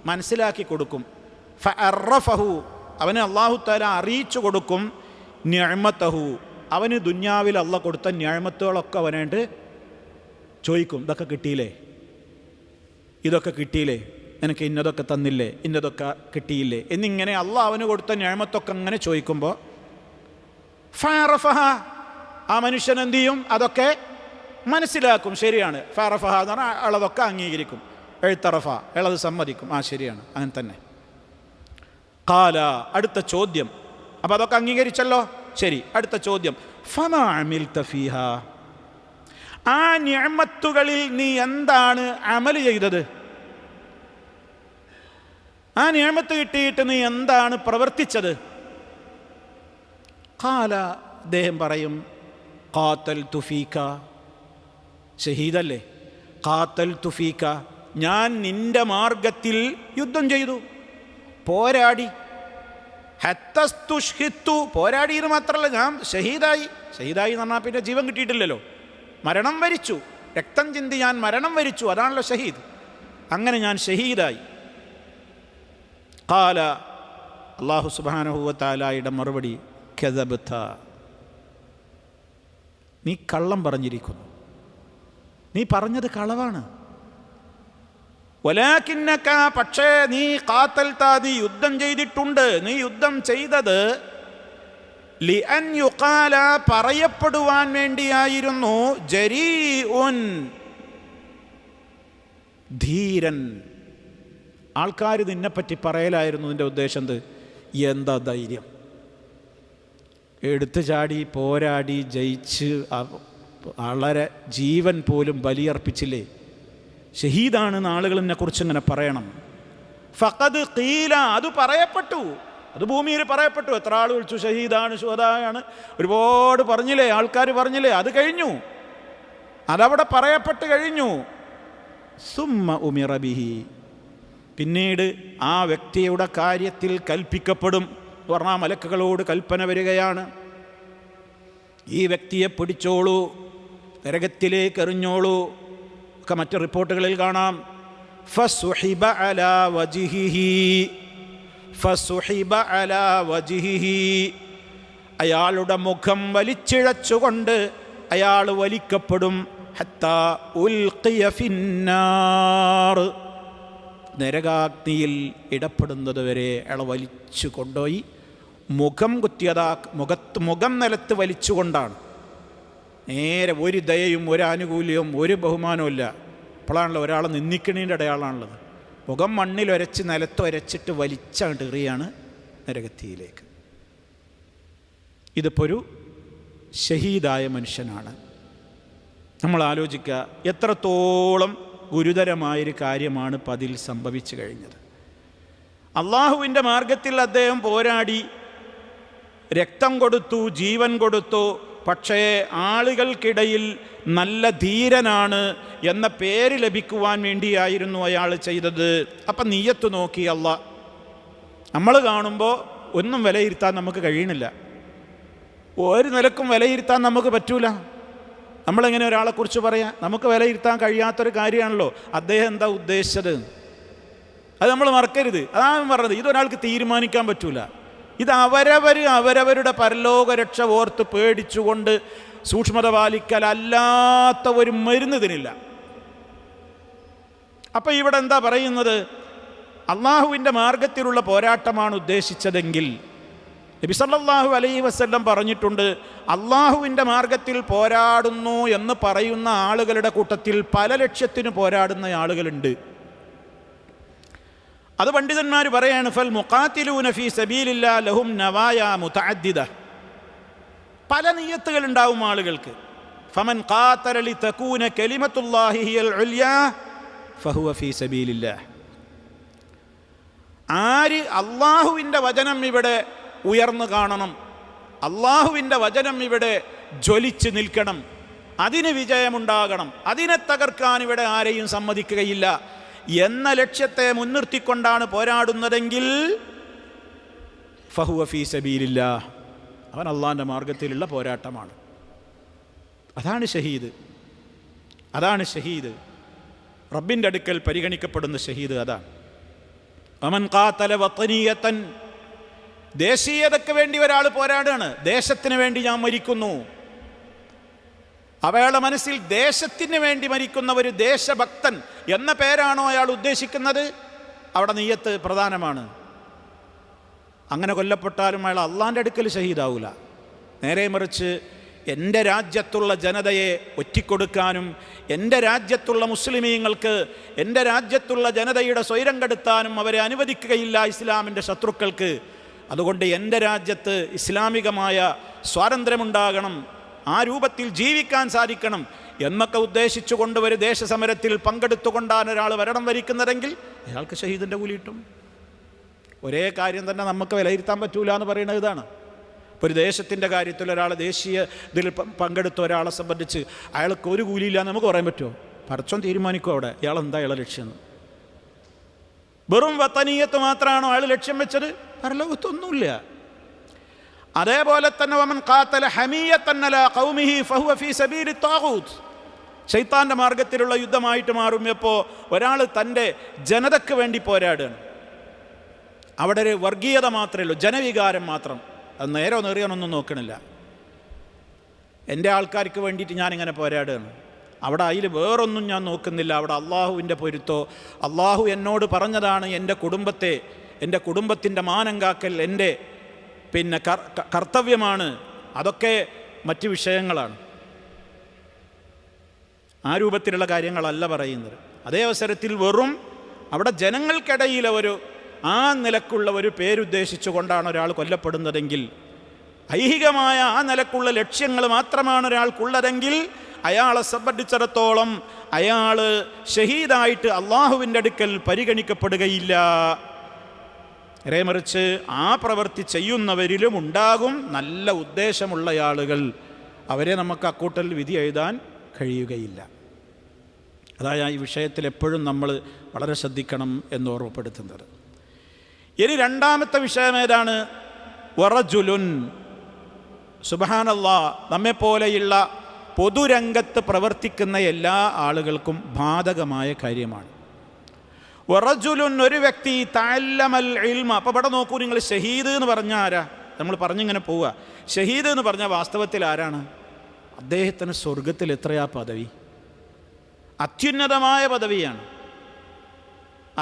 മനസ്സിലാക്കി കൊടുക്കും. ഫഅറഫഹു, അവനെ അല്ലാഹു തആല അറിയിച്ചു കൊടുക്കും. നിഅമതഹു, അവന് ദുന്യാവിൽ അല്ലാഹ് കൊടുത്ത നിഅമത്തുകളൊക്കെ അവനായിട്ട് ചോദിക്കും. ഇതൊക്കെ കിട്ടിയില്ലേ, ഇതൊക്കെ കിട്ടിയില്ലേ, നിനക്ക് ഇന്നതൊക്കെ തന്നില്ലേ, ഇന്നതൊക്കെ കിട്ടിയില്ലേ എന്നിങ്ങനെ അല്ലാഹ് അവന് കൊടുത്ത നിഅമത്തൊക്കെ അങ്ങനെ ചോദിക്കുമ്പോൾ ഫഅറഫഹ, ആ മനുഷ്യൻ എന്ത് ചെയ്യും? അതൊക്കെ മനസ്സിലാക്കും. ശരിയാണ്. ഫഅറഫഹ എന്ന് പറഞ്ഞാൽ അയാളതൊക്കെ അംഗീകരിക്കും. എഴുത്തറഫ, അയാളത് സമ്മതിക്കും. ആ ശരിയാണ്, അങ്ങനെ തന്നെ. ഖാല, അടുത്ത ചോദ്യം. അപ്പോൾ അതൊക്കെ അംഗീകരിച്ചല്ലോ, ശരി. അടുത്ത ചോദ്യം, ഫമാ അമിൽത ഫീഹാ, ആ നിഅമത്തുകളിൽ നീ എന്താണ് അമൽ ചെയ്തത്? ആ നിഅമത്ത് കിട്ടിയിട്ട് നീ എന്താണ് പ്രവർത്തിച്ചത്? ഖാല, അദ്ദേഹം പറയും, ഖാതൽതു ഫീക, ഷഹീദല്ലേ, ഖാതൽതു ഫീക, ഞാൻ നിന്റെ മാർഗത്തിൽ യുദ്ധം ചെയ്തു, പോരാടി. ഹത്തസ്തുഷ്ഹിത്തു, പോരാടിയത് മാത്രമല്ല, ഞാൻ ഷഹീദായി. ഷഹീദായി എന്ന് പറഞ്ഞാൽ പിന്നെ ജീവൻ കിട്ടിയിട്ടില്ലല്ലോ, മരണം വരിച്ചു, രക്തം ചിന്തി ഞാൻ മരണം വരിച്ചു, അതാണല്ലോ ഷഹീദ്. അങ്ങനെ ഞാൻ ഷഹീദായി. ഖാല, അല്ലാഹു സുബ്ഹാനഹു വ തആലയുടെ മറുപടി, കദബ്ത, നീ കള്ളം പറഞ്ഞിരിക്കുന്നു, നീ പറഞ്ഞത് കളവാണ്. വലാകിന്നക, പക്ഷേ നീ ഖാതൽത, നീ യുദ്ധം ചെയ്തിട്ടുണ്ട്. നീ യുദ്ധം ചെയ്തത് ലിഅൻ യുഖാല, പറയപ്പെടുവാൻ വേണ്ടിയായിരുന്നു, ജരീഉൻ, ധീരൻ. ആൾക്കാർ നിന്നെപ്പറ്റി പറയലായിരുന്നു നിന്റെ ഉദ്ദേശം എന്ത്? എന്താ ധൈര്യം, എടുത്തു ചാടി പോരാടി ജയിച്ച് വളരെ ജീവൻ പോലും ബലിയർപ്പിച്ചില്ലേ, ഷഹീദാണെന്ന് ആളുകൾ എന്നെക്കുറിച്ച് ഇങ്ങനെ പറയണം. ഫഖദ് ഖീല, അത് പറയപ്പെട്ടു, അത് ഭൂമിയിൽ പറയപ്പെട്ടു. എത്ര ആൾ വിളിച്ചു ഷഹീദാണ്, ശുഹദായാണ്, ഒരുപാട് പറഞ്ഞില്ലേ, ആൾക്കാർ പറഞ്ഞില്ലേ, അത് കഴിഞ്ഞു, അതവിടെ പറയപ്പെട്ട് കഴിഞ്ഞു. സുമ്മ ഉമിറ ബിഹി, പിന്നീട് ആ വ്യക്തിയുടെ കാര്യത്തിൽ കൽപ്പിക്കപ്പെടും. പറഞ്ഞാൽ മലക്കുകളോട് കൽപ്പന വരികയാണ്, ഈ വ്യക്തിയെ പിടിച്ചോളൂ, നരകത്തിലേക്ക് എറിഞ്ഞോളൂ ഒക്കെ മറ്റ് റിപ്പോർട്ടുകളിൽ കാണാം. ഫസുഹിബ അലാ വജ്ഹിഹി, ഫസുഹിബ അലാ വജ്ഹിഹി, അയാളുടെ മുഖം വലിച്ചിഴച്ചുകൊണ്ട് അയാൾ വലിക്കപ്പെടും. ഹത്താ ഉൽഖിയ ഫിന്നാർ, നരകാഗ്നിയിൽ ഇടപെടുന്നത് വരെ അയാൾ വലിച്ചു കൊണ്ടുപോയി മുഖം കുത്തിയതാ, മുഖം നിലത്ത് വലിച്ചുകൊണ്ടാണ്. നേരെ ഒരു ദയയും ഒരു ആനുകൂല്യവും ഒരു ബഹുമാനവും ഇല്ല. അപ്പോഴാണല്ലോ ഒരാളെ നിന്ദിക്കണേൻ്റെ അടയാളാണുള്ളത്. മുഖം മണ്ണിൽ ഉരച്ച് നിലത്തൊരച്ചിട്ട് വലിച്ചങ്ങോട്ട് എറിയാണ് നരകത്തിയിലേക്ക്. ഇതിപ്പോൾ ഒരു ഷഹീദായ മനുഷ്യനാണ്. നമ്മൾ ആലോചിക്കുക, എത്രത്തോളം ഗുരുതരമായൊരു കാര്യമാണ് പതിൽ സംഭവിച്ചു കഴിഞ്ഞത്. അള്ളാഹുവിൻ്റെ മാർഗത്തിൽ അദ്ദേഹം പോരാടി, രക്തം കൊടുത്തു, ജീവൻ കൊടുത്തു. പക്ഷേ ആളുകൾക്കിടയിൽ നല്ല ധീരനാണ് എന്ന പേര് ലഭിക്കുവാൻ വേണ്ടിയായിരുന്നു അയാൾ ചെയ്തത്. അപ്പം നിയ്യത്ത് നോക്കി അള്ളാഹ്. നമ്മൾ കാണുമ്പോൾ ഒന്നും വിലയിരുത്താൻ നമുക്ക് കഴിയണില്ല, ഒരു നിലക്കും വിലയിരുത്താൻ നമുക്ക് പറ്റൂല. നമ്മളെങ്ങനെ ഒരാളെക്കുറിച്ച് പറയാം? നമുക്ക് വിലയിരുത്താൻ കഴിയാത്തൊരു കാര്യമാണല്ലോ അദ്ദേഹം എന്താ ഉദ്ദേശിച്ചത്. അത് നമ്മൾ മറക്കരുത്. അതാണ് പറഞ്ഞത്, ഇതൊരാൾക്ക് തീരുമാനിക്കാൻ പറ്റൂല. ഇത് അവരവരുടെ പരലോക രക്ഷ ഓർത്ത് പേടിച്ചുകൊണ്ട് സൂക്ഷ്മത പാലിക്കൽ അല്ലാത്ത ഒരു മരുന്ന് ഇതിനില്ല. അപ്പം ഇവിടെ എന്താ പറയുന്നത്? അള്ളാഹുവിൻ്റെ മാർഗത്തിലുള്ള പോരാട്ടമാണ് ഉദ്ദേശിച്ചതെങ്കിൽ നബി സല്ലല്ലാഹു അലൈഹി വസല്ലം പറഞ്ഞിട്ടുണ്ട്, അള്ളാഹുവിൻ്റെ മാർഗത്തിൽ പോരാടുന്നു എന്ന് പറയുന്ന ആളുകളുടെ കൂട്ടത്തിൽ പല ലക്ഷ്യത്തിന് പോരാടുന്ന ആളുകളുണ്ട്. അത് പണ്ഡിതന്മാർ പറയാണ്, ഫൽ മുഖാത്തിലൂന ഫീ സബീലില്ലാ ലഹും നവായ മുതഅദ്ദിദ, പല നിയ്യത്തുകൾ ഉണ്ടാവും ആളുകൾക്ക്. ഫമൻ ഖാതല ലിതകൂന കലിമത്തുല്ലാഹി ഹിയൽ ഉൽയാ ഫഹുവ ഫീ സബീലില്ലാ. ആര് അള്ളാഹുവിൻ്റെ വചനം ഇവിടെ ഉയർന്നു കാണണം, അള്ളാഹുവിൻ്റെ വചനം ഇവിടെ ജ്വലിച്ച് നിൽക്കണം, അതിന് വിജയമുണ്ടാകണം, അതിനെ തകർക്കാൻ ഇവിടെ ആരെയും സമ്മതിക്കുകയില്ല എന്ന ലക്ഷ്യത്തെ മുൻനിർത്തിക്കൊണ്ടാണ് പോരാടുന്നതെങ്കിൽ ഫഹുവ ഫീ സബീലില്ലാ, അവൻ അള്ളാഹിൻ്റെ മാർഗത്തിലുള്ള പോരാട്ടമാണ്. അതാണ് ഷഹീദ്, അതാണ് ഷഹീദ്. റബ്ബിൻ്റെ അടുക്കൽ പരിഗണിക്കപ്പെടുന്ന ഷഹീദ് അതാണ്. അമൻ ഖാതല വതനിയതൻ, ദേശീയതയ്ക്ക് വേണ്ടി ഒരാൾ പോരാടുകയാണ്, ദേശത്തിന് വേണ്ടി ഞാൻ മരിക്കുന്നു. അവയുടെ മനസ്സിൽ ദേശത്തിന് വേണ്ടി മരിക്കുന്ന ഒരു ദേശഭക്തൻ എന്ന പേരാണോ അയാൾ ഉദ്ദേശിക്കുന്നത്? അവിടെ നിയ്യത്ത് പ്രധാനമാണ്. അങ്ങനെ കൊല്ലപ്പെട്ടാലും അയാൾ അള്ളാൻ്റെ അടുക്കൽ ഷഹീദാവൂല. നേരെ മറിച്ച് എൻ്റെ രാജ്യത്തുള്ള ജനതയെ ഒറ്റിക്കൊടുക്കാനും എൻ്റെ രാജ്യത്തുള്ള മുസ്ലിമീങ്ങൾക്ക് എൻ്റെ രാജ്യത്തുള്ള ജനതയുടെ സ്വൈരം കെടുത്താനും അവരെ അനുവദിക്കുകയില്ല ഇസ്ലാമിൻ്റെ ശത്രുക്കൾക്ക്. അതുകൊണ്ട് എൻ്റെ രാജ്യത്ത് ഇസ്ലാമികമായ സ്വാതന്ത്ര്യമുണ്ടാകണം, ആ രൂപത്തിൽ ജീവിക്കാൻ സാധിക്കണം എന്നൊക്കെ ഉദ്ദേശിച്ചുകൊണ്ട് ഒരു ദേശസമരത്തിൽ പങ്കെടുത്തുകൊണ്ടാണ് ഒരാൾ മരണം വരിക്കുന്നതെങ്കിൽ അയാൾക്ക് ഷഹീദിൻ്റെ കൂലി കിട്ടും. ഒരേ കാര്യം തന്നെ നമുക്ക് വിലയിരുത്താൻ പറ്റൂല എന്ന് പറയുന്നത് ഇതാണ്. ഇപ്പോൾ ഒരു ദേശത്തിൻ്റെ കാര്യത്തിൽ ഒരാൾ ദേശീയ ഇതിൽ പങ്കെടുത്ത ഒരാളെ സംബന്ധിച്ച് അയാൾക്ക് ഒരു കൂലിയില്ല എന്ന് നമുക്ക് പറയാൻ പറ്റുമോ? പടച്ചോൻ തീരുമാനിക്കും അവിടെ അയാൾ എന്താ അയാളെ ലക്ഷ്യം. വെറും വത്തനീയത്ത് മാത്രമാണോ അയാൾ ലക്ഷ്യം വെച്ചത്? പരലോകത്തൊന്നുമില്ല. അതേപോലെ തന്നെ വമൻ ഖാതല ഹമിയതൻ അലാ ഖൗമിഹി ഫഹുവ ഫീ സബീലി ത്വാഗൂത്ത്, ശൈത്താൻ്റെ മാർഗത്തിലുള്ള യുദ്ധമായിട്ട് മാറുമ്പോൾ ഒരാൾ തൻ്റെ ജനതയ്ക്ക് വേണ്ടി പോരാടുകയാണ്. അവിടെ ഒരു വർഗീയത മാത്രമേ ഉള്ളൂ, ജനവികാരം മാത്രം. അത് നേരോ നേറിയാനൊന്നും നോക്കണില്ല. എൻ്റെ ആൾക്കാർക്ക് വേണ്ടിയിട്ട് ഞാനിങ്ങനെ പോരാടുകയാണ്. അവിടെ അതിൽ വേറൊന്നും ഞാൻ നോക്കുന്നില്ല. അവിടെ അള്ളാഹുവിൻ്റെ പൊരുത്തോ, അള്ളാഹു എന്നോട് പറഞ്ഞതാണ് എൻ്റെ കുടുംബത്തെ, എൻ്റെ കുടുംബത്തിൻ്റെ മാനം കാക്കൽ എൻ്റെ കർത്തവ്യമാണ്. അതൊക്കെ മറ്റ് വിഷയങ്ങളാണ്. ആ രൂപത്തിലുള്ള കാര്യങ്ങളല്ല പറയുന്നത്. അതേ അവസരത്തിൽ വെറും അവിടെ ജനങ്ങൾക്കിടയിൽ ആ നിലക്കുള്ള ഒരു പേരുദ്ദേശിച്ചു കൊണ്ടാണ് ഒരാൾ കൊല്ലപ്പെടുന്നതെങ്കിൽ, ഐഹികമായ ആ നിലക്കുള്ള ലക്ഷ്യങ്ങൾ മാത്രമാണ് ഒരാൾക്കുള്ളതെങ്കിൽ അയാളെ സംബന്ധിച്ചിടത്തോളം അയാൾ ഷഹീദായിട്ട് അള്ളാഹുവിൻ്റെ അടുക്കൽ പരിഗണിക്കപ്പെടുകയില്ല. മറിച്ച് ആ പ്രവൃത്തി ചെയ്യുന്നവരിലും ഉണ്ടാകും നല്ല ഉദ്ദേശമുള്ള ആളുകൾ. അവരെ നമുക്ക് അക്കൂട്ടൽ വിധി എഴുതാൻ കഴിയുകയില്ല. അതായത് ഈ വിഷയത്തിൽ എപ്പോഴും നമ്മൾ വളരെ ശ്രദ്ധിക്കണം എന്ന് ഓർമ്മപ്പെടുത്തുന്നത്. ഇനി രണ്ടാമത്തെ വിഷയം ഏതാണ്? വറജുലുൻ. സുബ്ഹാനല്ലാഹ്, നമ്മെപ്പോലെയുള്ള പൊതുരംഗത്ത് പ്രവർത്തിക്കുന്ന എല്ലാ ആളുകൾക്കും ബാധകമായ കാര്യമാണ്. വറജുലുൻ, ഒരു വ്യക്തി തഅല്ലമൽ ഇൽമ. അപ്പോൾ ഇവിടെ നോക്കൂ നിങ്ങൾ, ഷഹീദ് എന്ന് പറഞ്ഞാൽ ആരാ? നമ്മൾ പറഞ്ഞിങ്ങനെ പോവുക. ഷഹീദ് എന്ന് പറഞ്ഞാൽ വാസ്തവത്തിൽ ആരാണ്? അദ്ദേഹത്തിന് സ്വർഗത്തിൽ എത്രയാ പദവി? അത്യുന്നതമായ പദവിയാണ്.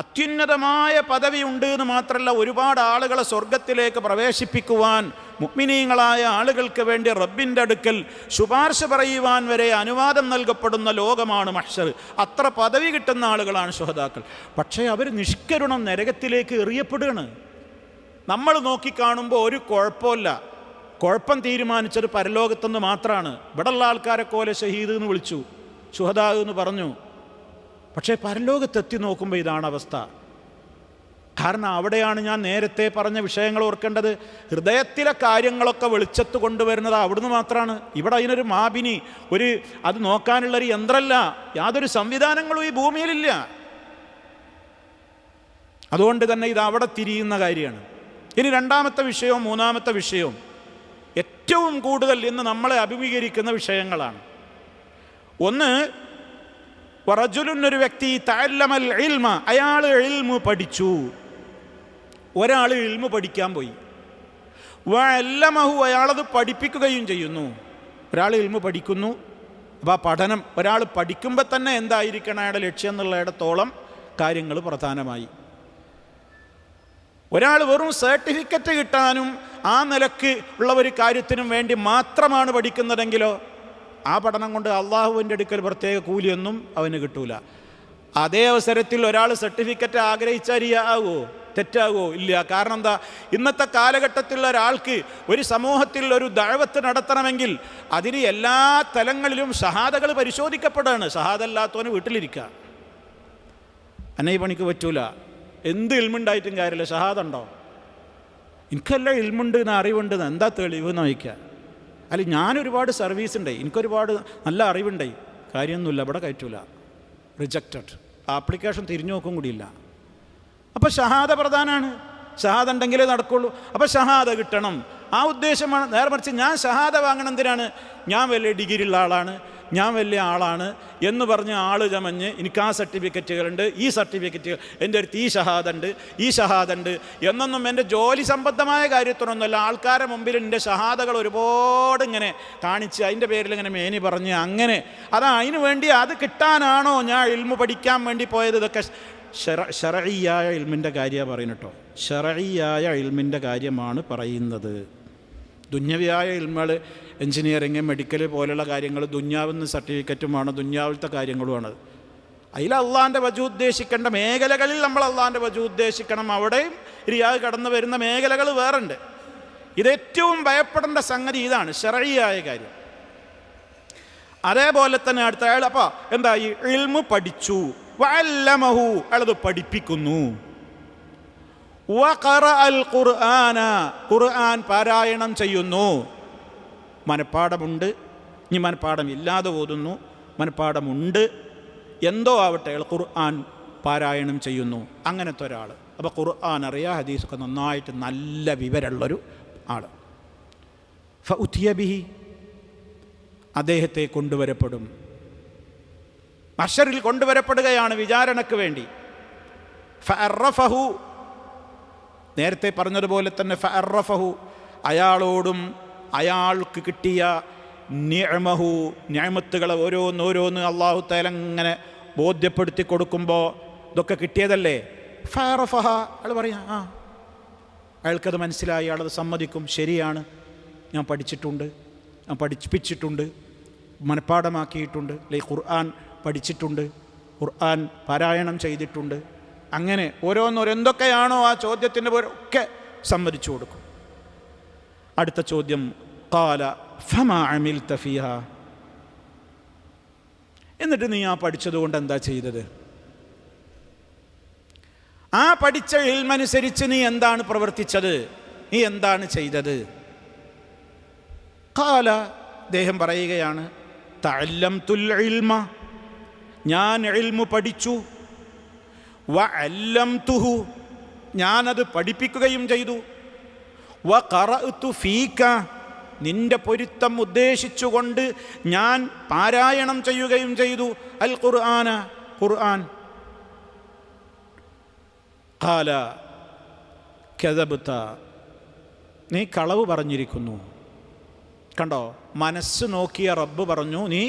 അത്യുന്നതമായ പദവി ഉണ്ട് എന്ന് മാത്രമല്ല, ഒരുപാട് ആളുകളെ സ്വർഗത്തിലേക്ക് പ്രവേശിപ്പിക്കുവാൻ മുഅ്മിനീങ്ങളായ ആളുകൾക്ക് വേണ്ടി റബ്ബിൻ്റെ അടുക്കൽ ശുപാർശ പറയുവാൻ വരെ അനുവാദം നൽകപ്പെടുന്ന ലോകമാണ് മഹ്ശർ. അത്ര പദവി കിട്ടുന്ന ആളുകളാണ് ശുഹദാക്കൾ. പക്ഷേ അവർ നിഷ്കരുണം നരകത്തിലേക്ക് എറിയപ്പെടുകയാണ്. നമ്മൾ നോക്കിക്കാണുമ്പോൾ ഒരു കുഴപ്പമില്ല. കുഴപ്പം തീരുമാനിച്ചത് പരലോകത്തുനിന്ന് മാത്രമാണ്. ഇവിടെയുള്ള ആൾക്കാരെ പോലെ ഷഹീദ് എന്ന് വിളിച്ചു, ശുഹദാ എന്ന് പറഞ്ഞു. പക്ഷേ പരലോകത്തെത്തി നോക്കുമ്പോൾ ഇതാണ് അവസ്ഥ. കാരണം അവിടെയാണ് ഞാൻ നേരത്തെ പറഞ്ഞ വിഷയങ്ങൾ ഓർക്കേണ്ടത്. ഹൃദയത്തിലെ കാര്യങ്ങളൊക്കെ വെളിച്ചത്ത് കൊണ്ടുവരുന്നത് അവിടുന്ന് മാത്രമാണ്. ഇവിടെ അതിനൊരു മാപിനി, അത് നോക്കാനുള്ളൊരു യന്ത്രമല്ല, യാതൊരു സംവിധാനങ്ങളും ഈ ഭൂമിയിലില്ല. അതുകൊണ്ട് തന്നെ ഇത് അവിടെ തിരിയുന്ന കാര്യമാണ്. ഇനി രണ്ടാമത്തെ വിഷയവും മൂന്നാമത്തെ വിഷയവും ഏറ്റവും കൂടുതൽ ഇന്ന് നമ്മളെ അഭിമുഖീകരിക്കുന്ന വിഷയങ്ങളാണ്. ഒന്ന്, വറജുലുൻ, ഒരു വ്യക്തി തഅല്ലമൽ ഇൽമ, അയാൾ ഇൽമു പഠിച്ചു. ഒരാൾ ഇൽമു പഠിക്കാൻ പോയി. വഅല്ലമഹു, അയാളത് പഠിപ്പിക്കുകയും ചെയ്യുന്നു. ഒരാൾ ഇൽമു പഠിക്കുന്നു. അപ്പോൾ ആ പഠനം, ഒരാൾ പഠിക്കുമ്പോൾ തന്നെ എന്തായിരിക്കണം അയാളുടെ ലക്ഷ്യം എന്നുള്ളിടത്തോളം കാര്യങ്ങൾ പ്രധാനമായി. ഒരാൾ വെറും സർട്ടിഫിക്കറ്റ് കിട്ടാനും ആ നിലക്ക് ഉള്ള ഒരു കാര്യത്തിനും വേണ്ടി മാത്രമാണ് പഠിക്കുന്നതെങ്കിലോ ആ പഠനം കൊണ്ട് അള്ളാഹുവിൻ്റെ അടുക്കൽ പ്രത്യേക കൂലിയൊന്നും അവന് കിട്ടൂല. അതേ അവസരത്തിൽ ഒരാൾ സർട്ടിഫിക്കറ്റ് ആഗ്രഹിച്ചാരിയാവോ? തെറ്റാകുമോ? ഇല്ല. കാരണം എന്താ? ഇന്നത്തെ കാലഘട്ടത്തിലുള്ള ഒരാൾക്ക് ഒരു സമൂഹത്തിൽ ഒരു ദഅവത്ത് നടത്തണമെങ്കിൽ അതിന് എല്ലാ തലങ്ങളിലും ഷഹാദകൾ പരിശോധിക്കപ്പെടുകയാണ്. ഷഹാദല്ലാത്തവന് വീട്ടിലിരിക്കുക, അന്നേ പണിക്ക് പറ്റൂല. എന്ത് ഇൽമുണ്ടായിട്ടും കാര്യമില്ല. ഷഹാദ ഉണ്ടോ? എനിക്കെല്ലാം ഇൽമുണ്ട് എന്ന് അറിവുണ്ട്, എന്താ തെളിവ് നോക്കുക? അല്ല, ഞാനൊരുപാട് സർവീസ് ഉണ്ട്, എനിക്കൊരുപാട് നല്ല അറിവുണ്ട്, കാര്യമൊന്നുമില്ല, ഇവിടെ കയറ്റൂല, റിജക്റ്റഡ്. ആപ്ലിക്കേഷൻ തിരിഞ്ഞു നോക്കും കൂടിയില്ല. അപ്പോൾ ഷഹാദ പ്രധാനമാണ്. ഷഹാദ ഉണ്ടെങ്കിലേ നടക്കുള്ളൂ. അപ്പോൾ ഷഹാദ കിട്ടണം, ആ ഉദ്ദേശമാണ്. നേരെ മറിച്ച് ഞാൻ ഷഹാദ വാങ്ങണം എന്തിനാണ്? ഞാൻ വലിയ ഡിഗ്രിയുള്ള ആളാണ്, ഞാൻ വലിയ ആളാണ് എന്ന് പറഞ്ഞ് ആൾ ചമഞ്ഞ് എനിക്ക് ആ സർട്ടിഫിക്കറ്റുകളുണ്ട്, ഈ സർട്ടിഫിക്കറ്റുകൾ, എൻ്റെ അടുത്ത് ഈ ഷഹാദ ഉണ്ട്, ഈ ഷഹാദ ഉണ്ട് എന്നൊന്നും എൻ്റെ ജോലി സംബന്ധമായ കാര്യത്തിനൊന്നുമല്ല. ആൾക്കാരുടെ മുമ്പിൽ എൻ്റെ ഷഹാദകൾ ഒരുപാട് ഇങ്ങനെ കാണിച്ച് അതിൻ്റെ പേരിൽ ഇങ്ങനെ മേനി പറഞ്ഞ് അങ്ങനെ അതിനു വേണ്ടി അത് കിട്ടാനാണോ ഞാൻ ഇൽമു പഠിക്കാൻ വേണ്ടി പോയത്? ഇതൊക്കെ ശർഈയായ ഇൽമിൻ്റെ കാര്യമാണ് പറയുന്നത് കേട്ടോ. ശർഈയായ ഇൽമിൻ്റെ കാര്യമാണ് പറയുന്നത്. ദുന്യവിയായ ഇൽമുകൾ, എൻജിനീയറിങ്, മെഡിക്കൽ പോലുള്ള കാര്യങ്ങൾ ദുന്യാവിന്ന് സർട്ടിഫിക്കറ്റുമാണ്, ദുന്യാവിലത്തെ കാര്യങ്ങളുമാണ്. അതിൽ അള്ളാൻ്റെ വജു ഉദ്ദേശിക്കേണ്ട മേഖലകളിൽ നമ്മൾ അള്ളാൻ്റെ വജു ഉദ്ദേശിക്കണം. അവിടെയും റിയാദ് കടന്നു വരുന്ന മേഖലകൾ വേറുണ്ട്. ഇതേറ്റവും ഭയപ്പെടേണ്ട സംഗതി ഇതാണ്, ശർഈയായ കാര്യം. അതേപോലെ തന്നെ അടുത്ത അയാൾ അപ്പോൾ എന്താ ഈ ഇൽമു പഠിച്ചു, വഅല്ലമഹു അയാളത് പഠിപ്പിക്കുന്നു, വഖറഅൽ ഖുർആന ഖുർആൻ പാരായണം ചെയ്യുന്നു. മനപ്പാഠമുണ്ട്, ഇനി മനപ്പാഠം ഇല്ലാതെ ഓതുന്നു, മനപ്പാഠമുണ്ട്, എന്തോ ആവട്ടെ അയാൾ ഖുർആൻ പാരായണം ചെയ്യുന്നു. അങ്ങനത്തെ ഒരാൾ. അപ്പോൾ ഖുർആൻ അറിയാം, ഹദീസൊക്കെ നന്നായിട്ട് നല്ല വിവരമുള്ളൊരു ആൾ. ഫഉതിയ ബിഹി അദ്ദേഹത്തെ കൊണ്ടുവരപ്പെടും. മഹ്ശറിൽ കൊണ്ടുവരപ്പെടുകയാണ് വിചാരണയ്ക്ക് വേണ്ടി. ഫഅറഫഹു നേരത്തെ പറഞ്ഞതുപോലെ തന്നെ ഫഅറഫഹു അയാളോടും അയാൾക്ക് കിട്ടിയ നിഅമഹു നിഅമത്തുകളെ ഓരോന്ന് അല്ലാഹു തആല ഇങ്ങനെ ബോധ്യപ്പെടുത്തി കൊടുക്കുമ്പോൾ ഇതൊക്കെ കിട്ടിയതല്ലേ. ഫഅറഫഹ അയാൾ പറയാം, അയാൾക്കത് മനസ്സിലായി, അയാളത് സമ്മതിക്കും, ശരിയാണ്, ഞാൻ പഠിച്ചിട്ടുണ്ട്, ഞാൻ പഠിപ്പിച്ചിട്ടുണ്ട്, മനഃപ്പാഠമാക്കിയിട്ടുണ്ട്, അല്ലെങ്കിൽ ഖുർആൻ പഠിച്ചിട്ടുണ്ട്, ഖുർആൻ പാരായണം ചെയ്തിട്ടുണ്ട്. അങ്ങനെ എന്തൊക്കെയാണോ ആ ചോദ്യത്തിൻ്റെ ഒക്കെ സമ്മതിച്ചു കൊടുക്കും. അടുത്ത ചോദ്യം ഖാല ഫമാ അമിൽത ഫീഹ, എന്നിട്ട് നീ ആ പഠിച്ചതുകൊണ്ട് എന്താ ചെയ്തത്? ആ പഠിച്ച ഇൽമനുസരിച്ച് നീ എന്താണ് പ്രവർത്തിച്ചത്? നീ എന്താണ് ചെയ്തത്? ഖാല അദ്ദേഹം പറയുകയാണ്, തഅല്ലംതുൽ ഇൽമ, ഞാൻ ഇൽമു പഠിച്ചു, വഅല്ലംതുഹു, ഞാനത് പഠിപ്പിക്കുകയും ചെയ്തു, വഖറഅതു ഫീക, നിന്റെ പൊരുത്തം ഉദ്ദേശിച്ചുകൊണ്ട് ഞാൻ പാരായണം ചെയ്യുകയും ചെയ്തു, അൽ ഖുർആന, ഖുർആൻ. ഖാല കദബ്ത, നീ കളവ് പറഞ്ഞിരിക്കുന്നു. കണ്ടോ, മനസ്സ് നോക്കിയ റബ്ബ് പറഞ്ഞു നീ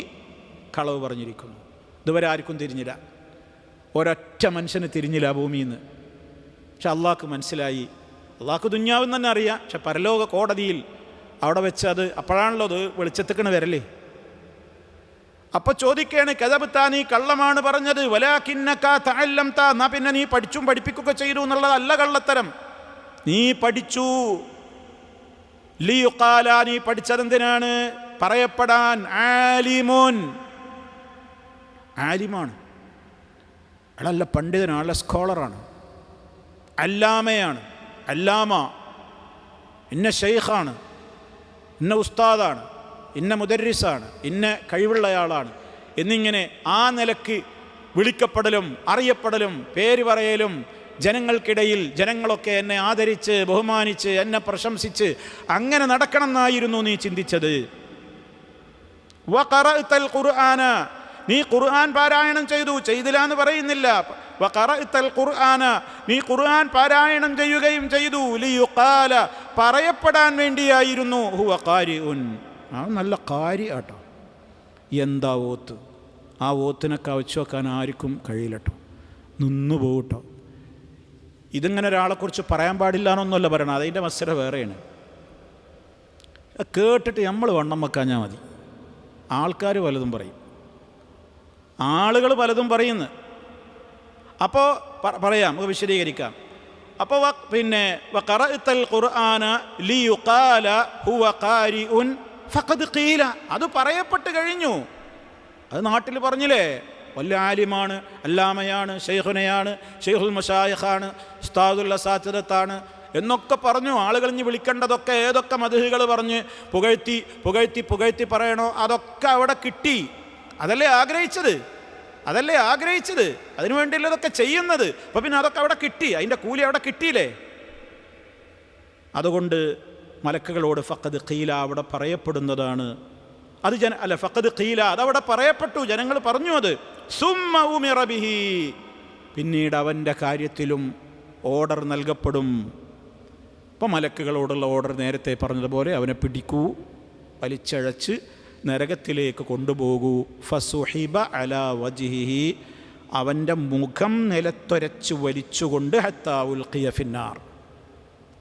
കളവ് പറഞ്ഞിരിക്കുന്നു. ഇതുവരെ ആർക്കും തിരിഞ്ഞില്ല, ഒരൊറ്റ മനുഷ്യന് തിരിഞ്ഞില്ല ഭൂമിയിൽ നിന്ന്. പക്ഷെ അള്ളാഹ്ക്ക് മനസ്സിലായി. അള്ളാഹ്ക്ക് ദുന്യാവെന്ന് തന്നെ അറിയാം, പക്ഷെ പരലോക കോടതിയിൽ അവിടെ വെച്ച് അത് അപ്പോഴാണല്ലോ അത് വെളിച്ചത്തേക്കണ് വരല്ലേ. അപ്പോൾ ചോദിക്കുകയാണ്, കദബ്ത, നീ കള്ളമാണ് പറഞ്ഞത്, വലാകിന്നക തഅല്ലംത, എന്നാ പിന്നെ നീ പഠിച്ചും പഠിപ്പിക്കുകയൊക്കെ ചെയ്തു എന്നുള്ളതല്ല കള്ളത്തരം. നീ പഠിച്ചു, ലിയുഖാല, നീ പഠിച്ചതെന്തിനാണ്? പറയപ്പെടാൻ. ആലിമുൻ, ആലിമാണ്, അയാളല്ല പണ്ഡിതനാണ്, അയാളെ സ്കോളറാണ്, അല്ലാമയാണ്, അല്ലാമ, ഇന്ന ഷെയ്ഖാണ്, ഇന്ന ഉസ്താദാണ്, ഇന്ന മുദർരിസാണ്, ഇന്ന കഴിവുള്ളയാളാണ് എന്നിങ്ങനെ ആ നിലക്ക് വിളിക്കപ്പെടലും അറിയപ്പെടലും പേര് പറയലും ജനങ്ങൾക്കിടയിൽ ജനങ്ങളൊക്കെ എന്നെ ആദരിച്ച് ബഹുമാനിച്ച് എന്നെ പ്രശംസിച്ച് അങ്ങനെ നടക്കണം എന്നായിരുന്നു നീ ചിന്തിച്ചത്. വഖറഅതൽ ഖുർആന, നീ ഖുർആൻ പാരായണം ചെയ്തു, ചെയ്തില്ല എന്ന് പറയുന്നില്ല. വഖറഅതൽ ഖുർആന, നീ ഖുർആൻ പാരായണം ചെയ്യുകയും ചെയ്തു, ലിയുഖാല, പറയപ്പെടാൻ വേണ്ടിയായിരുന്നു, ഹുവ ഖാരിഉൻ, ആ നല്ല കാരി ആട്ടോ. എന്താ ഓത്ത്, ആ ഓത്തിനൊക്കെ വെച്ച് വെക്കാൻ ആർക്കും കഴിയില്ലട്ടോ, നിന്നു പോകട്ടോ. ഇതിങ്ങനെ ഒരാളെക്കുറിച്ച് പറയാൻ പാടില്ല എന്നൊന്നുമല്ല പറയണം, അതിൻ്റെ മസല വേറെയാണ്. കേട്ടിട്ട് നമ്മൾ വണ്ണം വെക്കാഞ്ഞാൽ മതി. ആൾക്കാർ പലതും പറയും, ആളുകൾ പലതും പറയുന്നു. അപ്പോൾ പറയാം, നമുക്ക് വിശദീകരിക്കാം. അപ്പോൾ പിന്നെ വഖറഅതൽ ഖുർആന ലിയുഖാല ഹുവ ഖാരിഉൻ ഫഖദ് ഖീല, അത് പറയപ്പെട്ട് കഴിഞ്ഞു. അത് നാട്ടിൽ പറഞ്ഞില്ലേ, വലിയ ആലിമാണ്, അല്ലാമയാണ്, ഷെയ്ഖുനയാണ്, ഷെയ്ഖുൽ മശായിഖാണ്, ഉസ്താദുൽ അസാതിദത്താണ് എന്നൊക്കെ പറഞ്ഞു. ആളുകൾ ഇനി വിളിക്കേണ്ടതൊക്കെ ഏതൊക്കെ മദ്ഹുകൾ പറഞ്ഞ് പുകഴ്ത്തി പുകഴ്ത്തി പുകഴ്ത്തി പറയണോ അതൊക്കെ അവിടെ കിട്ടി. അതല്ലേ ആഗ്രഹിച്ചത്, അതല്ലേ ആഗ്രഹിച്ചത്, അതിനു വേണ്ടിയല്ലേ അതൊക്കെ ചെയ്യുന്നത്. അപ്പം പിന്നെ അതൊക്കെ അവിടെ കിട്ടി, അതിൻ്റെ കൂലി അവിടെ കിട്ടിയില്ലേ. അതുകൊണ്ട് മലക്കുകളോട് ഫഖദ് ഖീല അവിടെ പറയപ്പെടുന്നതാണ്. അത് ഫഖദ് ഖീല അതവിടെ പറയപ്പെട്ടു, ജനങ്ങൾ പറഞ്ഞു. അത് സുമ്മ ഉമിറ ബിഹി, പിന്നീട് അവൻ്റെ കാര്യത്തിലും ഓർഡർ നൽകപ്പെടും. അപ്പം മലക്കുകളോടുള്ള ഓർഡർ നേരത്തെ പറഞ്ഞതുപോലെ അവനെ പിടിക്കൂ, വലിച്ചഴച്ച് നരകത്തിലേക്ക് കൊണ്ടുപോകൂ. ഫസുഹിബ അലാ വജ്ഹിഹി, അവൻ്റെ മുഖം നിലത്തൊരച്ച് വലിച്ചുകൊണ്ട് ഹത്താ ഉൽഖിയ ഫിന്നാർ,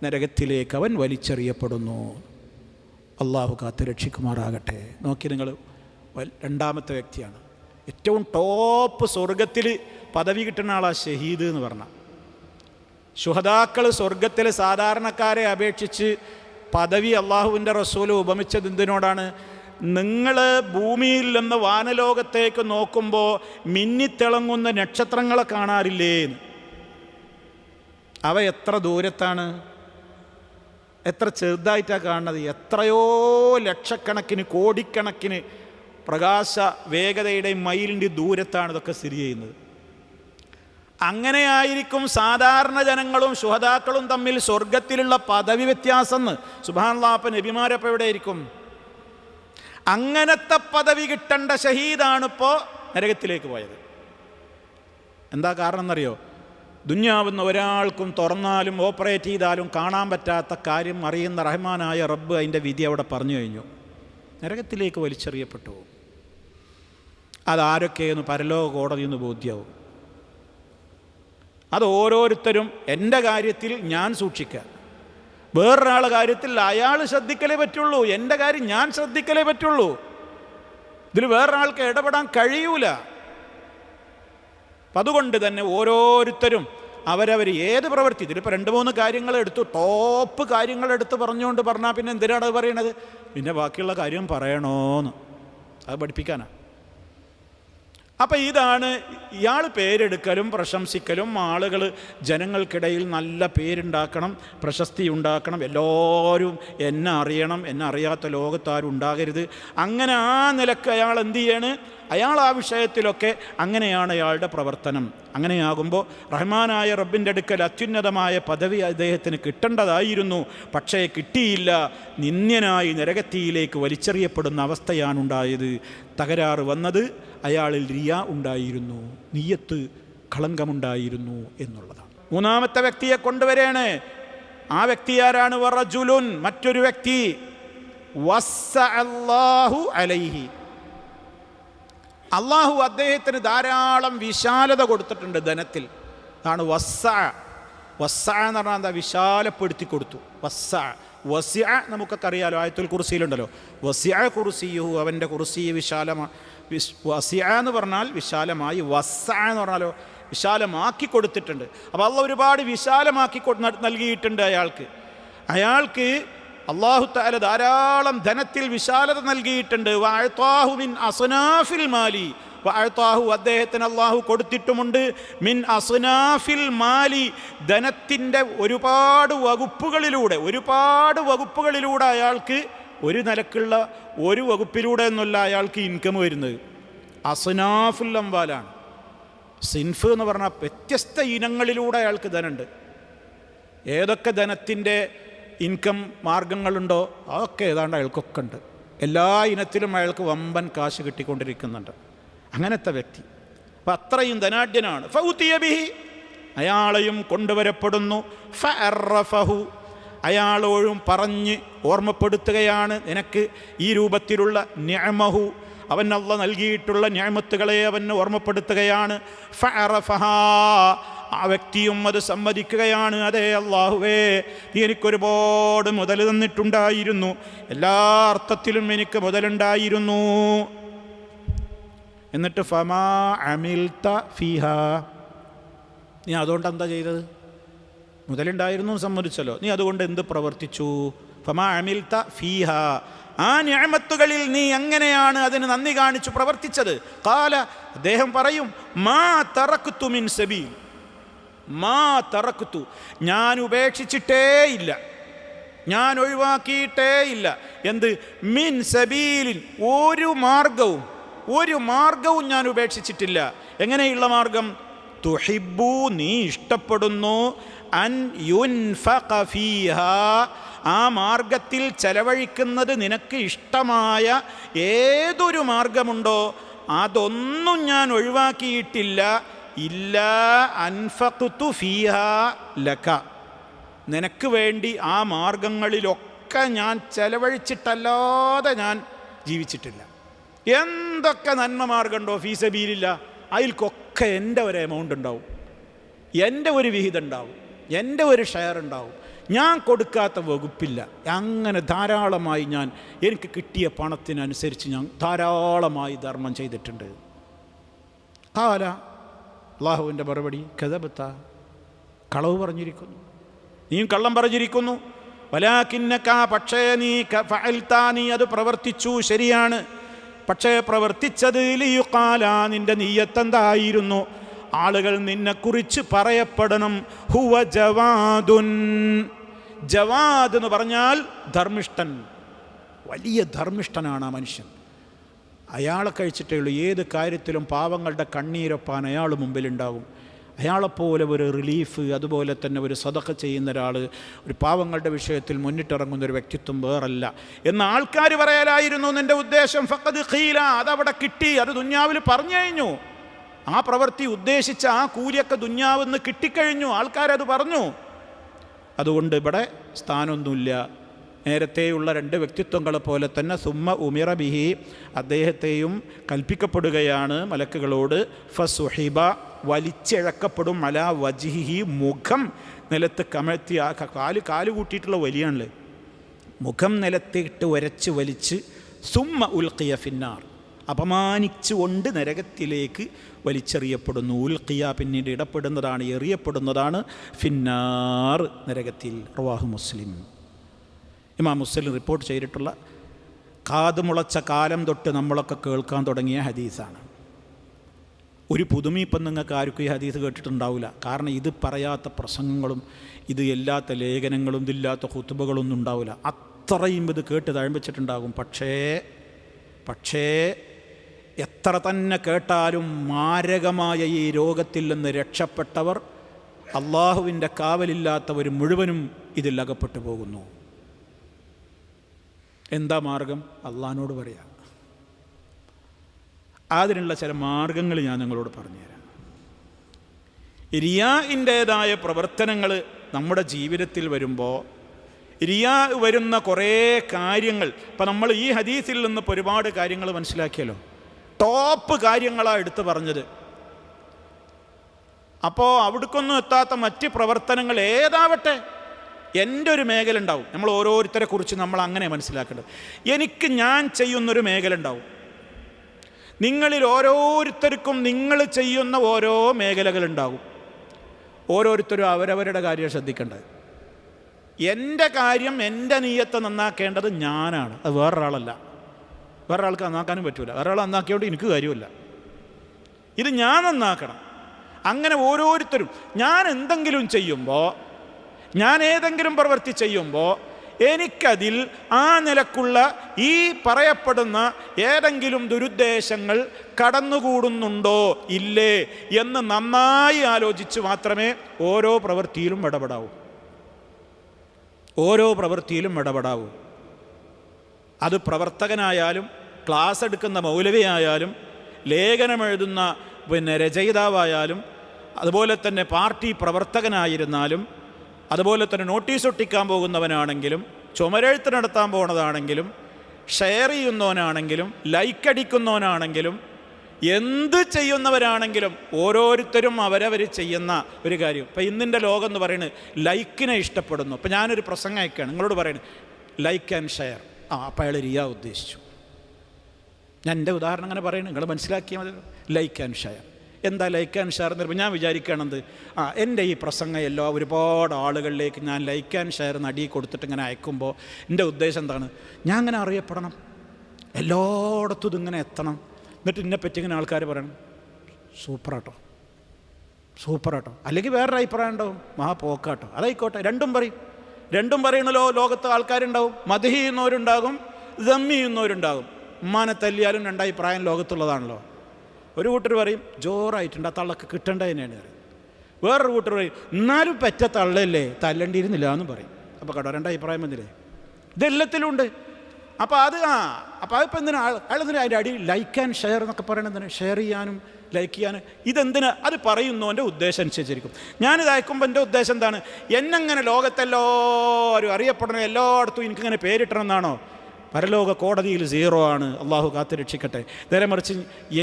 നരകത്തിലേക്ക് അവൻ വലിച്ചെറിയപ്പെടുന്നു. അള്ളാഹു കാത്ത് രക്ഷിക്കുമാറാകട്ടെ. നോക്കി നിങ്ങൾ, രണ്ടാമത്തെ വ്യക്തിയാണ്, ഏറ്റവും ടോപ്പ് സ്വർഗത്തിൽ പദവി കിട്ടുന്ന ആളാ ഷഹീദ് എന്ന് പറഞ്ഞാൽ. ശുഹദാക്കൾ സ്വർഗത്തിലെ സാധാരണക്കാരെ അപേക്ഷിച്ച് പദവി അള്ളാഹുവിൻ്റെ റസൂൽ ഉപമിച്ചത് എന്തിനോടാണ്? നിങ്ങൾ ഭൂമിയിൽ നിന്ന് വാനലോകത്തേക്ക് നോക്കുമ്പോൾ മിന്നിത്തിളങ്ങുന്ന നക്ഷത്രങ്ങളെ കാണാറില്ലേ? അവ എത്ര ദൂരത്താണ്, എത്ര ചെറുതായിട്ടാണ് കാണുന്നത്. എത്രയോ ലക്ഷക്കണക്കിന് കോടിക്കണക്കിന് പ്രകാശ വേഗതയുടെ മൈലിൻ്റെ ദൂരത്താണ് ഇതൊക്കെ സ്ഥിതി ചെയ്യുന്നത്. അങ്ങനെയായിരിക്കും സാധാരണ ജനങ്ങളും ശുഹദാക്കളും തമ്മിൽ സ്വർഗത്തിലുള്ള പദവി വ്യത്യാസം. സുബ്ഹാനല്ലാഹ്, അപ്പം നബിമാരപ്പോൾ എവിടെയായിരിക്കും? അങ്ങനത്തെ പദവി കിട്ടേണ്ട ഷഹീദാണിപ്പോൾ നരകത്തിലേക്ക് പോയത്. എന്താ കാരണം എന്നറിയോ? ദുന്യാവുന്ന ഒരാൾക്കും തുറന്നാലും ഓപ്പറേറ്റ് ചെയ്താലും കാണാൻ പറ്റാത്ത കാര്യം അറിയുന്ന റഹ്മാനായ റബ്ബ് അതിൻ്റെ വിധി അവിടെ പറഞ്ഞു കഴിഞ്ഞു. നരകത്തിലേക്ക് വലിച്ചെറിയപ്പെട്ടു. അതാരൊക്കെയെന്ന് പരലോക കോടതിയിൽ നിന്ന് ബോധ്യമാവും. അത് ഓരോരുത്തരും എൻ്റെ കാര്യത്തിൽ ഞാൻ സൂക്ഷിക്കുക, വേറൊരാളുടെ കാര്യത്തിൽ അയാൾ ശ്രദ്ധിക്കലേ പറ്റുള്ളൂ, എൻ്റെ കാര്യം ഞാൻ ശ്രദ്ധിക്കലേ പറ്റുള്ളൂ. ഇതിൽ വേറൊരാൾക്ക് ഇടപെടാൻ കഴിയൂല. അപ്പം അതുകൊണ്ട് തന്നെ ഓരോരുത്തരും അവരവർ ഏത് പ്രവൃത്തി, ഇതിലിപ്പോൾ 2-3 കാര്യങ്ങൾ എടുത്തു, ടോപ്പ് കാര്യങ്ങളെടുത്ത് പറഞ്ഞുകൊണ്ട് പറഞ്ഞാൽ പിന്നെ എന്തിനാണ് അത് പറയണത്? പിന്നെ ബാക്കിയുള്ള കാര്യം പറയണോന്ന് അത് പഠിപ്പിക്കാനാണ്. അപ്പം ഇതാണ് ഇയാൾ പേരെടുക്കലും പ്രശംസിക്കലും. ആളുകൾ ജനങ്ങൾക്കിടയിൽ നല്ല പേരുണ്ടാക്കണം, പ്രശസ്തി ഉണ്ടാക്കണം, എല്ലാവരും എന്നെ അറിയണം, എന്നെ അറിയാത്ത ലോകത്താരും ഉണ്ടാകരുത്. അങ്ങനെ ആ നിലക്ക് അയാൾ എന്ത് ചെയ്യാണ്? അയാൾ ആ വിഷയത്തിലൊക്കെ അങ്ങനെയാണ് അയാളുടെ പ്രവർത്തനം. അങ്ങനെയാകുമ്പോൾ റഹ്മാനായ റബ്ബിൻ്റെ അടുക്കൽ അത്യുന്നതമായ പദവി അദ്ദേഹത്തിന് കിട്ടേണ്ടതായിരുന്നു, പക്ഷേ കിട്ടിയില്ല. നിന്ദ്യനായി നരകത്തിയിലേക്ക് വലിച്ചെറിയപ്പെടുന്ന അവസ്ഥയാണുണ്ടായത്. തകരാറ് വന്നത് അയാളിൽ റിയാ ഉണ്ടായിരുന്നു, നിയ്യത്ത് കളങ്കമുണ്ടായിരുന്നു എന്നുള്ളതാണ്. 3-ാമത്തെ വ്യക്തിയെ കൊണ്ടുവരേണ്. ആ വ്യക്തി ആരാണ്? വറജുലുൻ, മറ്റൊരു വ്യക്തി. വസ്സഅല്ലാഹു അലൈഹി, അള്ളാഹു അദ്ദേഹത്തിന് ധാരാളം വിശാലത കൊടുത്തിട്ടുണ്ട് ധനത്തിൽ. അതാണ് വസ്സഅ. വസ്സഅ എന്ന് പറഞ്ഞാൽ എന്താ? വിശാലപ്പെടുത്തി കൊടുത്തു. വസ്സഅ വസിഅ നമുക്കൊക്കെ അറിയാലോ, ആയത്തുൽ കുർസിയിലുണ്ടല്ലോ, വസിഅ കുർസിയുഹു, അവൻ്റെ കുർസി വിശാലമാണ്. വസിഅ എന്ന് പറഞ്ഞാൽ വിശാലമായി, വസ്സഅ എന്ന് പറഞ്ഞാലോ വിശാലമാക്കി കൊടുത്തിട്ടുണ്ട്. അപ്പോൾ അള്ളാഹ് ഒരുപാട് വിശാലമാക്കി നൽകിയിട്ടുണ്ട് അയാൾക്ക് അല്ലാഹു തആല ധാരാളം ധനത്തിൽ വിശാലത നൽകിയിട്ടുണ്ട്. വഅഅതാഹു മിൻ അസ്നാഫിൽ മാലി, വഅഅതാഹു അദ്ദേഹത്തിന് അല്ലാഹു കൊടുത്തിട്ടുമുണ്ട്. മിൻ അസ്നാഫിൽ മാലി, ധനത്തിൻ്റെ ഒരുപാട് വകുപ്പുകളിലൂടെ അയാൾക്ക് ഒരു നിലക്കുള്ള ഒരു വകുപ്പിലൂടെ എന്നല്ല അയാൾക്ക് ഇൻകം വരുന്നത്. അസ്നാഫുൽ അംവാലാണ്. സിൻഫ് എന്ന് പറഞ്ഞാൽ വ്യത്യസ്ത ഇനങ്ങളിലൂടെ അയാൾക്ക് ധനമുണ്ട്. ഏതൊക്കെ ധനത്തിൻ്റെ ഇൻകം മാർഗങ്ങളുണ്ടോ അതൊക്കെ ഏതാണ്ട് അയാൾക്കൊക്കെ ഉണ്ട്. എല്ലാ ഇനത്തിലും അയാൾക്ക് വമ്പൻ കാശ് കിട്ടിക്കൊണ്ടിരിക്കുന്നുണ്ട്. അങ്ങനത്തെ വ്യക്തി അപ്പം അത്രയും ധനാഢ്യനാണ്. ഫൗതിയ ബിഹി, അയാളെയും കൊണ്ടുവരപ്പെടുന്നു. ഫഅറഫഹു, അയാളോഴും പറഞ്ഞ് ഓർമ്മപ്പെടുത്തുകയാണ്, നിനക്ക് ഈ രൂപത്തിലുള്ള നിഅമഹു, അവൻ അല്ലാഹ് നൽകിയിട്ടുള്ള നിഅമത്തുകളെ അവന് ഓർമ്മപ്പെടുത്തുകയാണ്. ഫഅറഫഹാ, ആ വ്യക്തിയും അത് സമ്മതിക്കുകയാണ്. അതെ അല്ലാഹുവേ, നീ എനിക്കൊരുപാട് മുതൽ തന്നിട്ടുണ്ടായിരുന്നു, എല്ലാ അർത്ഥത്തിലും എനിക്ക് മുതലുണ്ടായിരുന്നു. എന്നിട്ട് ഫമാ അമിൽത ഫീഹാ, നീ അതുകൊണ്ട് എന്താ ചെയ്തത്? മുതലുണ്ടായിരുന്നു സമ്മതിച്ചല്ലോ, നീ അതുകൊണ്ട് എന്ത് പ്രവർത്തിച്ചു? ഫമാ അമിൽത ഫീഹാ, ആ നിഅമത്തുകളിൽ നീ എങ്ങനെയാണ് അതിന് നന്ദി കാണിച്ചു പ്രവർത്തിച്ചത്? ഖാല, അദ്ദേഹം പറയും, മാ തറക്തു മിൻ സബീൽ, മാ തറക്തു, ഞാൻ ഉപേക്ഷിച്ചിട്ടേയില്ല, ഞാൻ ഒഴിവാക്കിയിട്ടേയില്ല. എന്ത്? മിൻ സബീലിൻ, ഒരു മാർഗവും ഞാൻ ഉപേക്ഷിച്ചിട്ടില്ല. എങ്ങനെയുള്ള മാർഗം? തുഹിബ്ബു, നീ ഇഷ്ടപ്പെടുന്നു, അൻ യുൻഫഖ ഫീഹാ, ആ മാർഗത്തിൽ ചെലവഴിക്കുന്നത് നിനക്ക് ഇഷ്ടമായ ഏതൊരു മാർഗമുണ്ടോ അതൊന്നും ഞാൻ ഒഴിവാക്കിയിട്ടില്ല. ഇല്ലാ അൻഫഖ്തു ഫീഹാ ലക, നിനക്ക് വേണ്ടി ആ മാർഗങ്ങളിലൊക്കെ ഞാൻ ചെലവഴിച്ചിട്ടല്ലാതെ ഞാൻ ജീവിച്ചിട്ടില്ല. എന്തൊക്കെ നന്മ മാർഗമുണ്ടോ ഫീ സബീലില്ല, അതിൽക്കൊക്കെ എൻ്റെ ഒരു എമൗണ്ട് ഉണ്ടാവും, എൻ്റെ ഒരു വിഹിതം ഉണ്ടാവും, എൻ്റെ ഒരു ഷെയർ ഉണ്ടാവും. ഞാൻ കൊടുക്കാത്ത വകുപ്പില്ല. അങ്ങനെ ധാരാളമായി ഞാൻ എനിക്ക് കിട്ടിയ പണത്തിനനുസരിച്ച് ഞാൻ ധാരാളമായി ധർമ്മം ചെയ്തിട്ടുണ്ട്. ഖാല, അല്ലാഹുവിൻ്റെ മറുപടി, കദബത, കളവ് പറഞ്ഞിരിക്കുന്നു, നീയും കള്ളം പറഞ്ഞിരിക്കുന്നു. വലാകിന്നക പക്ഷേ നീ ഫഅൽത നീ അത് പ്രവർത്തിച്ചു, ശരിയാണ്. പക്ഷേ പ്രവർത്തിച്ചത് ലിയുഖാല നിന്റെ നിയ്യത്ത് എന്തായിരുന്നു? ആളുകൾ നിന്നെക്കുറിച്ച് പറയപ്പെടണം. ഹുവ ജവാദുൻ. ജവാദ് എന്ന് പറഞ്ഞാൽ ധർമ്മിഷ്ഠൻ, വലിയ ധർമ്മിഷ്ഠനാണ് ആ മനുഷ്യൻ. അയാളെ കഴിച്ചിട്ടേ ഉള്ളൂ ഏത് കാര്യത്തിലും പാവങ്ങളുടെ കണ്ണീരൊപ്പാൻ അയാൾ മുമ്പിലുണ്ടാകും. അയാളെപ്പോലെ ഒരു റിലീഫ്, അതുപോലെ തന്നെ ഒരു സദഖ ചെയ്യുന്ന ഒരാൾ, ഒരു പാവങ്ങളുടെ വിഷയത്തിൽ മുന്നിട്ടിറങ്ങുന്ന ഒരു വ്യക്തിത്വം വേറല്ല എന്ന് ആൾക്കാർ പറയലായിരുന്നു നിൻ്റെ ഉദ്ദേശം. ഫഖദ് ഖീല, അതവിടെ കിട്ടി, അത് ദുന്യാവിൽ പറഞ്ഞു കഴിഞ്ഞു. ആ പ്രവൃത്തി ഉദ്ദേശിച്ച ആ കൂലിയൊക്കെ ദുന്യാവെന്ന് കിട്ടിക്കഴിഞ്ഞു, ആൾക്കാരത് പറഞ്ഞു. അതുകൊണ്ട് ഇവിടെ സ്ഥാനമൊന്നുമില്ല. നേരത്തെയുള്ള രണ്ട് വ്യക്തിത്വങ്ങളെ പോലെ തന്നെ സുമ്മ ഉമിറ ബിഹി, അദ്ദേഹത്തെയും കൽപ്പിക്കപ്പെടുകയാണ് മലക്കുകളോട്. ഫസുഹിബ, വലിച്ചിഴക്കപ്പെടും. അലാ വജിഹി, മുഖം നിലത്ത് കമഴ്ത്തി, കാല് കൂട്ടിയിട്ടുള്ള വലിയാണല്ലേ, മുഖം നിലത്തിട്ട് ഉരച്ച് വലിച്ച്. സുമ്മ ഉൽഖിയ ഫിന്നാർ, അപമാനിച്ചുകൊണ്ട് നരകത്തിലേക്ക് വലിച്ചെറിയപ്പെടുന്നു. ഉൽഖിയ പിന്നീട് ഇടപെടുന്നതാണ്, എറിയപ്പെടുന്നതാണ്. ഫിന്നാർ, നരകത്തിൽ. റവാഹു മുസ്ലിം. ഇമാം മുസ്ലിം റിപ്പോർട്ട് ചെയ്തിട്ടുള്ള കാതുമുളച്ച കാലം തൊട്ട് നമ്മളൊക്കെ കേൾക്കാൻ തുടങ്ങിയ ഹദീസാണ്. ഒരു പുതുമ ഇപ്പം നിങ്ങൾക്ക് ആർക്കും ഈ ഹദീസ് കേട്ടിട്ടുണ്ടാവില്ല. കാരണം ഇത് പറയാത്ത പ്രസംഗങ്ങളും ഇത് ഇല്ലാത്ത ലേഖനങ്ങളും ഇതില്ലാത്ത ഖുതുബകളൊന്നും ഉണ്ടാവില്ല. അത്രയും ഇത് കേട്ട് തഴമ്പിച്ചിട്ടുണ്ടാകും. പക്ഷേ എത്ര തന്നെ കേട്ടാലും മാരകമായ ഈ രോഗത്തിൽ നിന്ന് രക്ഷപ്പെട്ടവർ, അള്ളാഹുവിൻ്റെ കാവലില്ലാത്തവർ മുഴുവനും ഇതിൽ അകപ്പെട്ടു പോകുന്നു. എന്താ മാർഗം? അള്ളാഹിനോട് പറയാം. അതിനുള്ള ചില മാർഗങ്ങൾ ഞാൻ നിങ്ങളോട് പറഞ്ഞുതരാം. റിയാഇൻ്റേതായ പ്രവർത്തനങ്ങൾ നമ്മുടെ ജീവിതത്തിൽ വരുമ്പോൾ റിയാ വരുന്ന കുറേ കാര്യങ്ങൾ, ഇപ്പം നമ്മൾ ഈ ഹദീസിൽ നിന്ന് ഇപ്പോൾ ഒരുപാട് കാര്യങ്ങൾ മനസ്സിലാക്കിയല്ലോ. ടോപ്പ് കാര്യങ്ങളാണ് എടുത്തു പറഞ്ഞത്. അപ്പോൾ അവിടേക്കൊന്നും എത്താത്ത മറ്റ് പ്രവർത്തനങ്ങൾ ഏതാവട്ടെ, എൻ്റെ ഒരു മേഖല ഉണ്ടാവും. നമ്മൾ ഓരോരുത്തരെ കുറിച്ച് നമ്മൾ അങ്ങനെ മനസ്സിലാക്കേണ്ടത്. എനിക്ക് ഞാൻ ചെയ്യുന്നൊരു മേഖല ഉണ്ടാവും. നിങ്ങളിൽ ഓരോരുത്തർക്കും നിങ്ങൾ ചെയ്യുന്ന ഓരോ മേഖലകളുണ്ടാകും. ഓരോരുത്തരും അവരവരുടെ കാര്യം ശ്രദ്ധിക്കേണ്ടത്. എൻ്റെ കാര്യം, എൻ്റെ നിയ്യത്ത് നന്നാക്കേണ്ടത് ഞാനാണ്, അത് വേറൊരാളല്ല. വേറൊരാൾക്ക് നന്നാക്കാനും പറ്റൂല. വേറൊരാൾ നന്നാക്കിയോണ്ട് എനിക്ക് കാര്യമില്ല. ഇത് ഞാൻ നന്നാക്കണം. അങ്ങനെ ഓരോരുത്തരും ഞാൻ എന്തെങ്കിലും ചെയ്യുമ്പോൾ, ഞാൻ ഏതെങ്കിലും പ്രവൃത്തി ചെയ്യുമ്പോൾ എനിക്കതിൽ ആ നിലക്കുള്ള ഈ പറയപ്പെടുന്ന ഏതെങ്കിലും ദുരുദ്ദേശങ്ങൾ കടന്നുകൂടുന്നുണ്ടോ ഇല്ലേ എന്ന് നന്നായി ആലോചിച്ച് മാത്രമേ ഓരോ പ്രവൃത്തിയിലും ഇടപെടാവൂ. അത് പ്രവർത്തകനായാലും ക്ലാസ് എടുക്കുന്ന മൗലവിയായാലും ലേഖനമെഴുതുന്ന രചയിതാവായാലും അതുപോലെ തന്നെ പാർട്ടി പ്രവർത്തകനായിരുന്നാലും അതുപോലെ തന്നെ നോട്ടീസ് ഒട്ടിക്കാൻ പോകുന്നവനാണെങ്കിലും ചുമരെഴുത്ത് നടത്താൻ പോകുന്നതാണെങ്കിലും ഷെയർ ചെയ്യുന്നവനാണെങ്കിലും ലൈക്ക് അടിക്കുന്നവനാണെങ്കിലും എന്ത് ചെയ്യുന്നവരാണെങ്കിലും ഓരോരുത്തരും അവരവർ ചെയ്യുന്ന ഒരു കാര്യം. ഇപ്പം ഇന്നിൻ്റെ ലോകം എന്ന് പറയുന്നത് ലൈക്കിനെ ഇഷ്ടപ്പെടുന്നു. ഇപ്പം ഞാനൊരു പ്രസംഗം അയക്കുകയാണ്, നിങ്ങളോട് പറയുന്നത് ലൈക്ക് ആൻഡ് ഷെയർ. അപ്പോൾ അയാൾ റിയാ ഉദ്ദേശിച്ചു. ഞാൻ എൻ്റെ ഉദാഹരണം അങ്ങനെ പറയുന്നത് നിങ്ങൾ മനസ്സിലാക്കിയാൽ മതി. Like and share. എന്താ ലൈക്ക് ആൻഡ് ഷെയർ എന്ന് പറയുമ്പോൾ ഞാൻ വിചാരിക്കുകയാണെന്ത്, എൻ്റെ ഈ പ്രസംഗം ഒരുപാട് ആളുകളിലേക്ക് ഞാൻ ലൈക്ക് ആൻഡ് ഷെയർ നടി കൊടുത്തിട്ട് ഇങ്ങനെ അയക്കുമ്പോൾ എൻ്റെ ഉദ്ദേശം എന്താണ്? ഞാൻ അങ്ങനെ അറിയപ്പെടണം, എല്ലായിടത്തും ഇതിങ്ങനെ എത്തണം. എന്നിട്ട് എന്നെപ്പറ്റി ഇങ്ങനെ ആൾക്കാർ പറയണം സൂപ്പറാട്ടോ. അല്ലെങ്കിൽ വേറൊരു അഭിപ്രായം ഉണ്ടാവും, പോക്കാട്ടോ. അതായിക്കോട്ടെ, രണ്ടും പറയണല്ലോ. ലോകത്ത് ആൾക്കാരുണ്ടാവും, മദ്ഹ് ചെയ്യുന്നവരുണ്ടാകും, ദമ്മ് ചെയ്യുന്നവരുണ്ടാകും. ഉമ്മാനെ തല്ലിയാലും രണ്ടഭിപ്രായം ലോകത്തുള്ളതാണല്ലോ. ഒരു കൂട്ടർ പറയും ജോറായിട്ടുണ്ട്, ആ തള്ളക്ക് കിട്ടേണ്ടത് തന്നെയാണ് പറയും. വേറൊരു കൂട്ടർ പറയും എന്നാലും പെറ്റ തള്ളല്ലേ, തല്ലേണ്ടിയിരുന്നില്ല എന്നും പറയും. അപ്പോൾ കേട്ടോ, രണ്ടഭിപ്രായം വന്നില്ലേ? ഇതെല്ലാത്തിലും ഉണ്ട്. അപ്പോൾ അതിപ്പോൾ എന്തിനാ അയാളെന്തിനാ അതിൻ്റെ അടി ലൈക്ക് ആൻഡ് ഷെയർ എന്നൊക്കെ പറയണതിന്? ഷെയർ ചെയ്യാനും ലൈക്ക് ചെയ്യാനും ഇതെന്തിനാ? അത് പറയുന്നവൻ്റെ ഉദ്ദേശം അനുസരിച്ചിരിക്കും. ഞാനിത് അയക്കുമ്പോൾ എൻ്റെ ഉദ്ദേശം എന്താണ്? എന്നെങ്ങനെ ലോകത്തെല്ലാവരും അറിയപ്പെടണം, എല്ലായിടത്തും എനിക്കിങ്ങനെ പേരിട്ടണമെന്നാണോ? പരലോക കോടതിയിൽ 0 ആണ്. അള്ളാഹു കാത്തുരക്ഷിക്കട്ടെ. നേരെ മറിച്ച്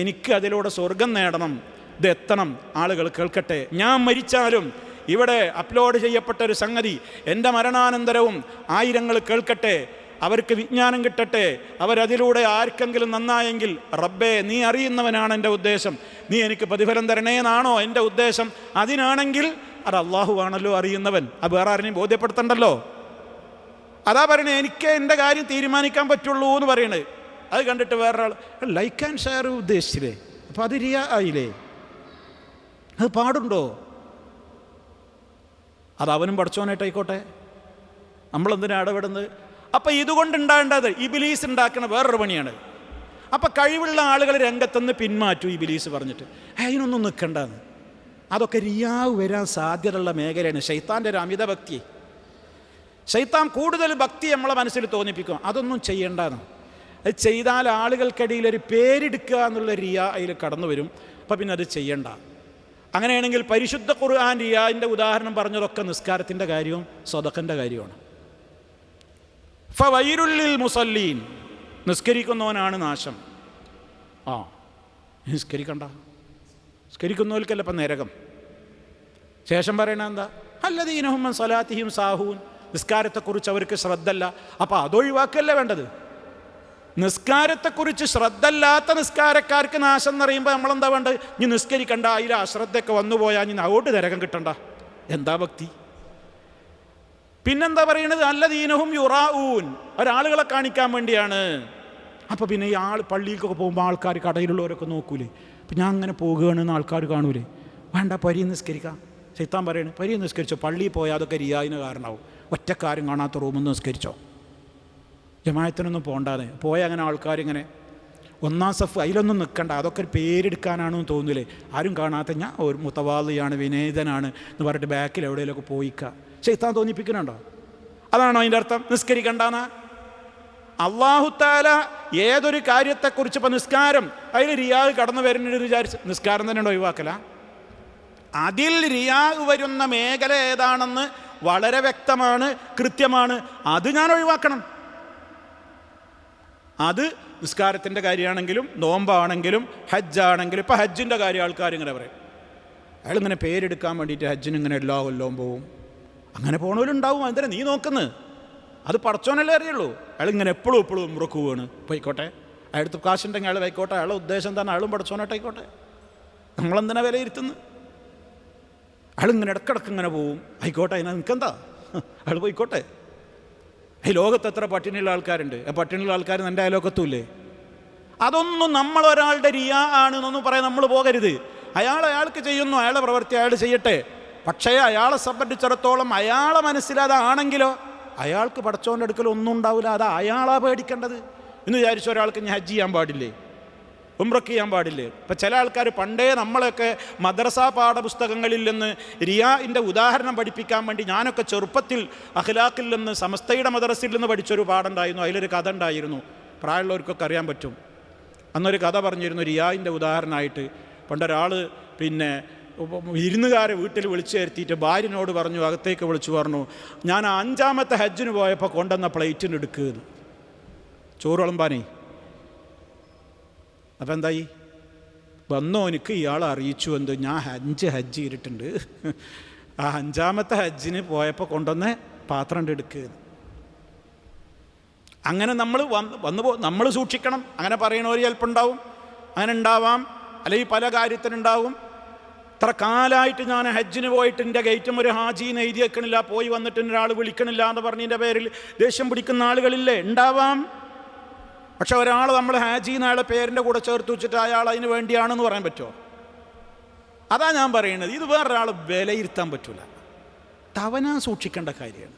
എനിക്ക് അതിലൂടെ സ്വർഗം നേടണം, ഇതെത്തണം, ആളുകൾ കേൾക്കട്ടെ. ഞാൻ മരിച്ചാലും ഇവിടെ അപ്ലോഡ് ചെയ്യപ്പെട്ട ഒരു സംഗതി എൻ്റെ മരണാനന്തരവും ആയിരങ്ങൾ കേൾക്കട്ടെ, അവർക്ക് വിജ്ഞാനം കിട്ടട്ടെ, അവരതിലൂടെ ആർക്കെങ്കിലും നന്നായെങ്കിൽ റബ്ബേ നീ അറിയുന്നവനാണ് എൻ്റെ ഉദ്ദേശം, നീ എനിക്ക് പ്രതിഫലം തരണേന്നാണോ എൻ്റെ ഉദ്ദേശം? അതിനാണെങ്കിൽ അത് അള്ളാഹു ആണല്ലോ അറിയുന്നവൻ, അത് വേറെ ആരെയും ബോധ്യപ്പെടുത്തണ്ടല്ലോ. അതാ പറയണേ, എനിക്ക് എൻ്റെ കാര്യം തീരുമാനിക്കാൻ പറ്റുള്ളൂ എന്ന് പറയണത്. അത് കണ്ടിട്ട് വേറൊരാൾ ലൈക്ക് ആൻഡ് ഷെയർ ഉദ്ദേശിച്ചില്ലേ, അപ്പോൾ അത് റിയാ ആയില്ലേ? അത് പാടുണ്ടോ? അത് അവനും പഠിച്ചോനായിട്ടായിക്കോട്ടെ, നമ്മളെന്തിനാണ് ഇടപെടുന്നത്? അപ്പം ഇതുകൊണ്ടുണ്ടാകേണ്ടത് ഇബിലീസ് ഉണ്ടാക്കുന്ന വേറൊരു പണിയാണ്. അപ്പം കഴിവുള്ള ആളുകൾ രംഗത്തുനിന്ന് പിന്മാറ്റും ഇബിലീസ് പറഞ്ഞിട്ട്, അതിനൊന്നും നിൽക്കണ്ടെന്ന്. അതൊക്കെ റിയാവ് വരാൻ സാധ്യതയുള്ള മേഖലയാണ്. ശൈത്താൻ്റെ ഒരു അമിത ഭക്തി, ശൈത്താൻ കൂടുതൽ ഭക്തി നമ്മളെ മനസ്സിൽ തോന്നിപ്പിക്കും. അതൊന്നും ചെയ്യേണ്ടെന്ന്. അത് ചെയ്താൽ ആളുകൾക്കിടയിൽ ഒരു പേരെടുക്കുക എന്നുള്ള റിയാ അതിൽ കടന്നു വരും. അപ്പം പിന്നെ അത് ചെയ്യണ്ട. അങ്ങനെയാണെങ്കിൽ പരിശുദ്ധ ഖുർആൻ റിയാൻ്റെ ഉദാഹരണം പറഞ്ഞതൊക്കെ നിസ്കാരത്തിൻ്റെ കാര്യവും സ്വതക്കൻ്റെ കാര്യമാണ്. ഫവൈലുൽ മുസല്ലീൻ, നിസ്കരിക്കുന്നവനാണ് നാശം. നിസ്കരിക്കണ്ട, നിസ്കരിക്കുന്നവർക്കല്ല ഇപ്പം നരകം. ശേഷം പറയണ എന്താ? അല്ലദീനഹും അൻ സ്വലാത്തിഹിം സാഹൂൻ, നിസ്കാരത്തെക്കുറിച്ച് അവർക്ക് ശ്രദ്ധല്ല. അപ്പം അതൊഴിവാക്കല്ലേ വേണ്ടത്? നിസ്കാരത്തെക്കുറിച്ച് ശ്രദ്ധല്ലാത്ത നിസ്കാരക്കാർക്ക് നാശം എന്ന് പറയുമ്പോൾ നമ്മളെന്താ വേണ്ടത്? ഇനി നിസ്കരിക്കണ്ട, അതിൽ അശ്രദ്ധയൊക്കെ വന്നുപോയാൽ ഇനി അങ്ങോട്ട് നരകം കിട്ടണ്ട. എന്താ ഭക്തി? പിന്നെന്താ പറയണത്? അല്ലദീനഹും യുറാഊൻ, ഒരാളുകളെ കാണിക്കാൻ വേണ്ടിയാണ്. അപ്പോൾ പിന്നെ ഈ പള്ളിയിലേക്കൊക്കെ പോകുമ്പോൾ ആൾക്കാർ, കടയിലുള്ളവരൊക്കെ നോക്കൂലേ, അപ്പം ഞാൻ അങ്ങനെ പോകുകയാണെന്ന് ആൾക്കാർ കാണൂലേ? വേണ്ട, പരി നിസ്കരിക്കാം. ശൈത്താൻ പറയണേ, പരി നിസ്കരിച്ചോ, പള്ളിയിൽ പോയാൽ അതൊക്കെ റിയായിന് കാരണമാവും. ഒറ്റക്കാരും കാണാത്ത റൂമിൽ നിസ്കരിച്ചോ, ജമായത്തിനൊന്നും പോകണ്ടാതെ പോയ അങ്ങനെ ആൾക്കാരിങ്ങനെ ഒന്നാം സഫ് അതിലൊന്നും നിൽക്കണ്ട, അതൊക്കെ ഒരു പേരെടുക്കാനാണെന്ന് തോന്നില്ലേ? ആരും കാണാത്ത ഞാൻ ഒരു മുത്തവാദിയാണ്, വിനേദനാണ് എന്ന് പറഞ്ഞിട്ട് ബാക്കിൽ എവിടെയെങ്കിലുമൊക്കെ പോയിക്കുക. ശൈത്താൻ തോന്നിപ്പിക്കുന്നുണ്ടോ? അതാണോ അതിൻ്റെ അർത്ഥം? നിസ്കരിക്കണ്ടാന്നാ? അല്ലാഹു തആല ഏതൊരു കാര്യത്തെക്കുറിച്ച്, ഇപ്പം നിസ്കാരം അതിൽ റിയാവ് കടന്നു വരുന്നത് വിചാരിച്ച് നിസ്കാരം തന്നെ ഒഴിവാക്കല? അതിൽ റിയാവ് വരുന്ന മേഖല ഏതാണെന്ന് വളരെ വ്യക്തമാണ്, കൃത്യമാണ്. അത് ഞാൻ ഒഴിവാക്കണം. അത് നിസ്കാരത്തിൻ്റെ കാര്യമാണെങ്കിലും നോമ്പാണെങ്കിലും ഹജ്ജാണെങ്കിലും. ഇപ്പം ഹജ്ജിൻ്റെ കാര്യം ആൾക്കാർ ഇങ്ങനെ പറയും, അയാളിങ്ങനെ പേരെടുക്കാൻ വേണ്ടിയിട്ട് ഹജ്ജിന് ഇങ്ങനെ എല്ലാ കൊല്ലവും പോവും. അങ്ങനെ പോണവരുണ്ടാവും. എന്തിനാ നീ നോക്കുന്നത്? അത് പടച്ചോനല്ലേ അറിയുള്ളൂ. അയാളിങ്ങനെ എപ്പോഴും ഉമ്രക്ക് പോവാണ്, പോയിക്കോട്ടെ. അയാൾക്ക് കാശുണ്ടെങ്കിൽ അയാൾ പോയിക്കോട്ടെ. അയാളുടെ ഉദ്ദേശം എന്താണ്? അയാളും പടച്ചോനായിട്ടായിക്കോട്ടെ. നമ്മളെന്തിനാ വിലയിരുത്തുന്നത്? അയാളിങ്ങനെ ഇടക്കിടക്ക് ഇങ്ങനെ പോവും, ആയിക്കോട്ടെ, അതിനാ നിൽക്കെന്താ, അയാൾ പോയിക്കോട്ടെ. ഈ ലോകത്ത് എത്ര പട്ടിണിയുള്ള ആൾക്കാരുണ്ട്. ആ പട്ടിണിയുള്ള ആൾക്കാർ എൻ്റെ അയലോക്കത്തുമില്ലേ? അതൊന്നും നമ്മളൊരാളുടെ റിയാ ആണെന്നൊന്നും പറയാൻ നമ്മൾ പോകരുത്. അയാൾക്ക് ചെയ്യുന്നു, അയാളുടെ പ്രവൃത്തി അയാൾ ചെയ്യട്ടെ. പക്ഷേ അയാളെ സംബന്ധിച്ചിടത്തോളം അയാളെ മനസ്സിലതാണെങ്കിലോ അയാൾക്ക് പടച്ചോൻ്റെ അടുക്കൽ ഒന്നും ഉണ്ടാവില്ല. അത് അയാളാ പേടിക്കേണ്ടത് എന്ന് വിചാരിച്ച ഒരാൾക്ക് ഞാൻ ഹജ്ജ് ചെയ്യാൻ പാടില്ലേ, ഉംറക്ക് ചെയ്യാൻ പാടില്ലേ? ഇപ്പം ചില ആൾക്കാർ പണ്ടേ നമ്മളൊക്കെ മദ്രസാ പാഠപുസ്തകങ്ങളിൽ നിന്ന് റിയാഇൻ്റെ ഉദാഹരണം പഠിപ്പിക്കാൻ വേണ്ടി, ഞാനൊക്കെ ചെറുപ്പത്തിൽ അഖ്ലാഖിൽ നിന്ന് സമസ്തയുടെ മദ്രസയിൽ നിന്ന് പഠിച്ചൊരു പാഠമുണ്ടായിരുന്നു. അതിലൊരു കഥ ഉണ്ടായിരുന്നു, പ്രായമുള്ളവർക്കൊക്കെ അറിയാൻ പറ്റും. അന്നൊരു കഥ പറഞ്ഞിരുന്നു റിയാഇൻ്റെ ഉദാഹരണമായിട്ട്. പണ്ടൊരാൾ പിന്നെ വിരുന്നുകാരെ വീട്ടിൽ വിളിച്ചു വരുത്തിയിട്ട് ഭാര്യനോട് പറഞ്ഞു, അകത്തേക്ക് വിളിച്ചു പറഞ്ഞു, ഞാൻ 5ാമത്തെ ഹജ്ജിന് പോയപ്പോൾ കൊണ്ടുവന്ന പ്ലേറ്റിന് എടുക്കുകയെന്ന്, ചോറ് വിളമ്പാനേ. അപ്പം എന്തായി? വന്നോ, എനിക്ക് ഇയാൾ അറിയിച്ചു എന്ത്, ഞാൻ 5 ഹജ്ജ് ചെയ്തിട്ടുണ്ട്, ആ 5ാമത്തെ ഹജ്ജിന് പോയപ്പോൾ കൊണ്ടുവന്ന് പാത്രം എടുക്കുക. അങ്ങനെ നമ്മൾ നമ്മൾ സൂക്ഷിക്കണം. അങ്ങനെ പറയണവർ ചിലപ്പോൾ ഉണ്ടാവും, അങ്ങനെ ഉണ്ടാവാം, അല്ലെങ്കിൽ പല കാര്യത്തിനുണ്ടാവും. ഇത്ര കാലമായിട്ട് ഞാൻ ഹജ്ജിന് പോയിട്ട് എൻ്റെ ഗേറ്റും ഒരു ഹാജീന്ന് എഴുതി വെക്കണില്ല, പോയി വന്നിട്ട് ഒരാൾ വിളിക്കണില്ല എന്ന് പറഞ്ഞതിൻ്റെ പേരിൽ ദേഷ്യം പിടിക്കുന്ന ആളുകളില്ലേ? ഉണ്ടാവാം. പക്ഷെ ഒരാൾ നമ്മൾ ഹാജിന്ന് അയാളെ പേരിൻ്റെ കൂടെ ചേർത്ത് വെച്ചിട്ട് അയാൾ അതിന് വേണ്ടിയാണെന്ന് പറയാൻ പറ്റുമോ? അതാ ഞാൻ പറയുന്നത്. ഇത് വേറൊരാൾ വിലയിരുത്താൻ പറ്റില്ല. തവനാ സൂക്ഷിക്കേണ്ട കാര്യമാണ്.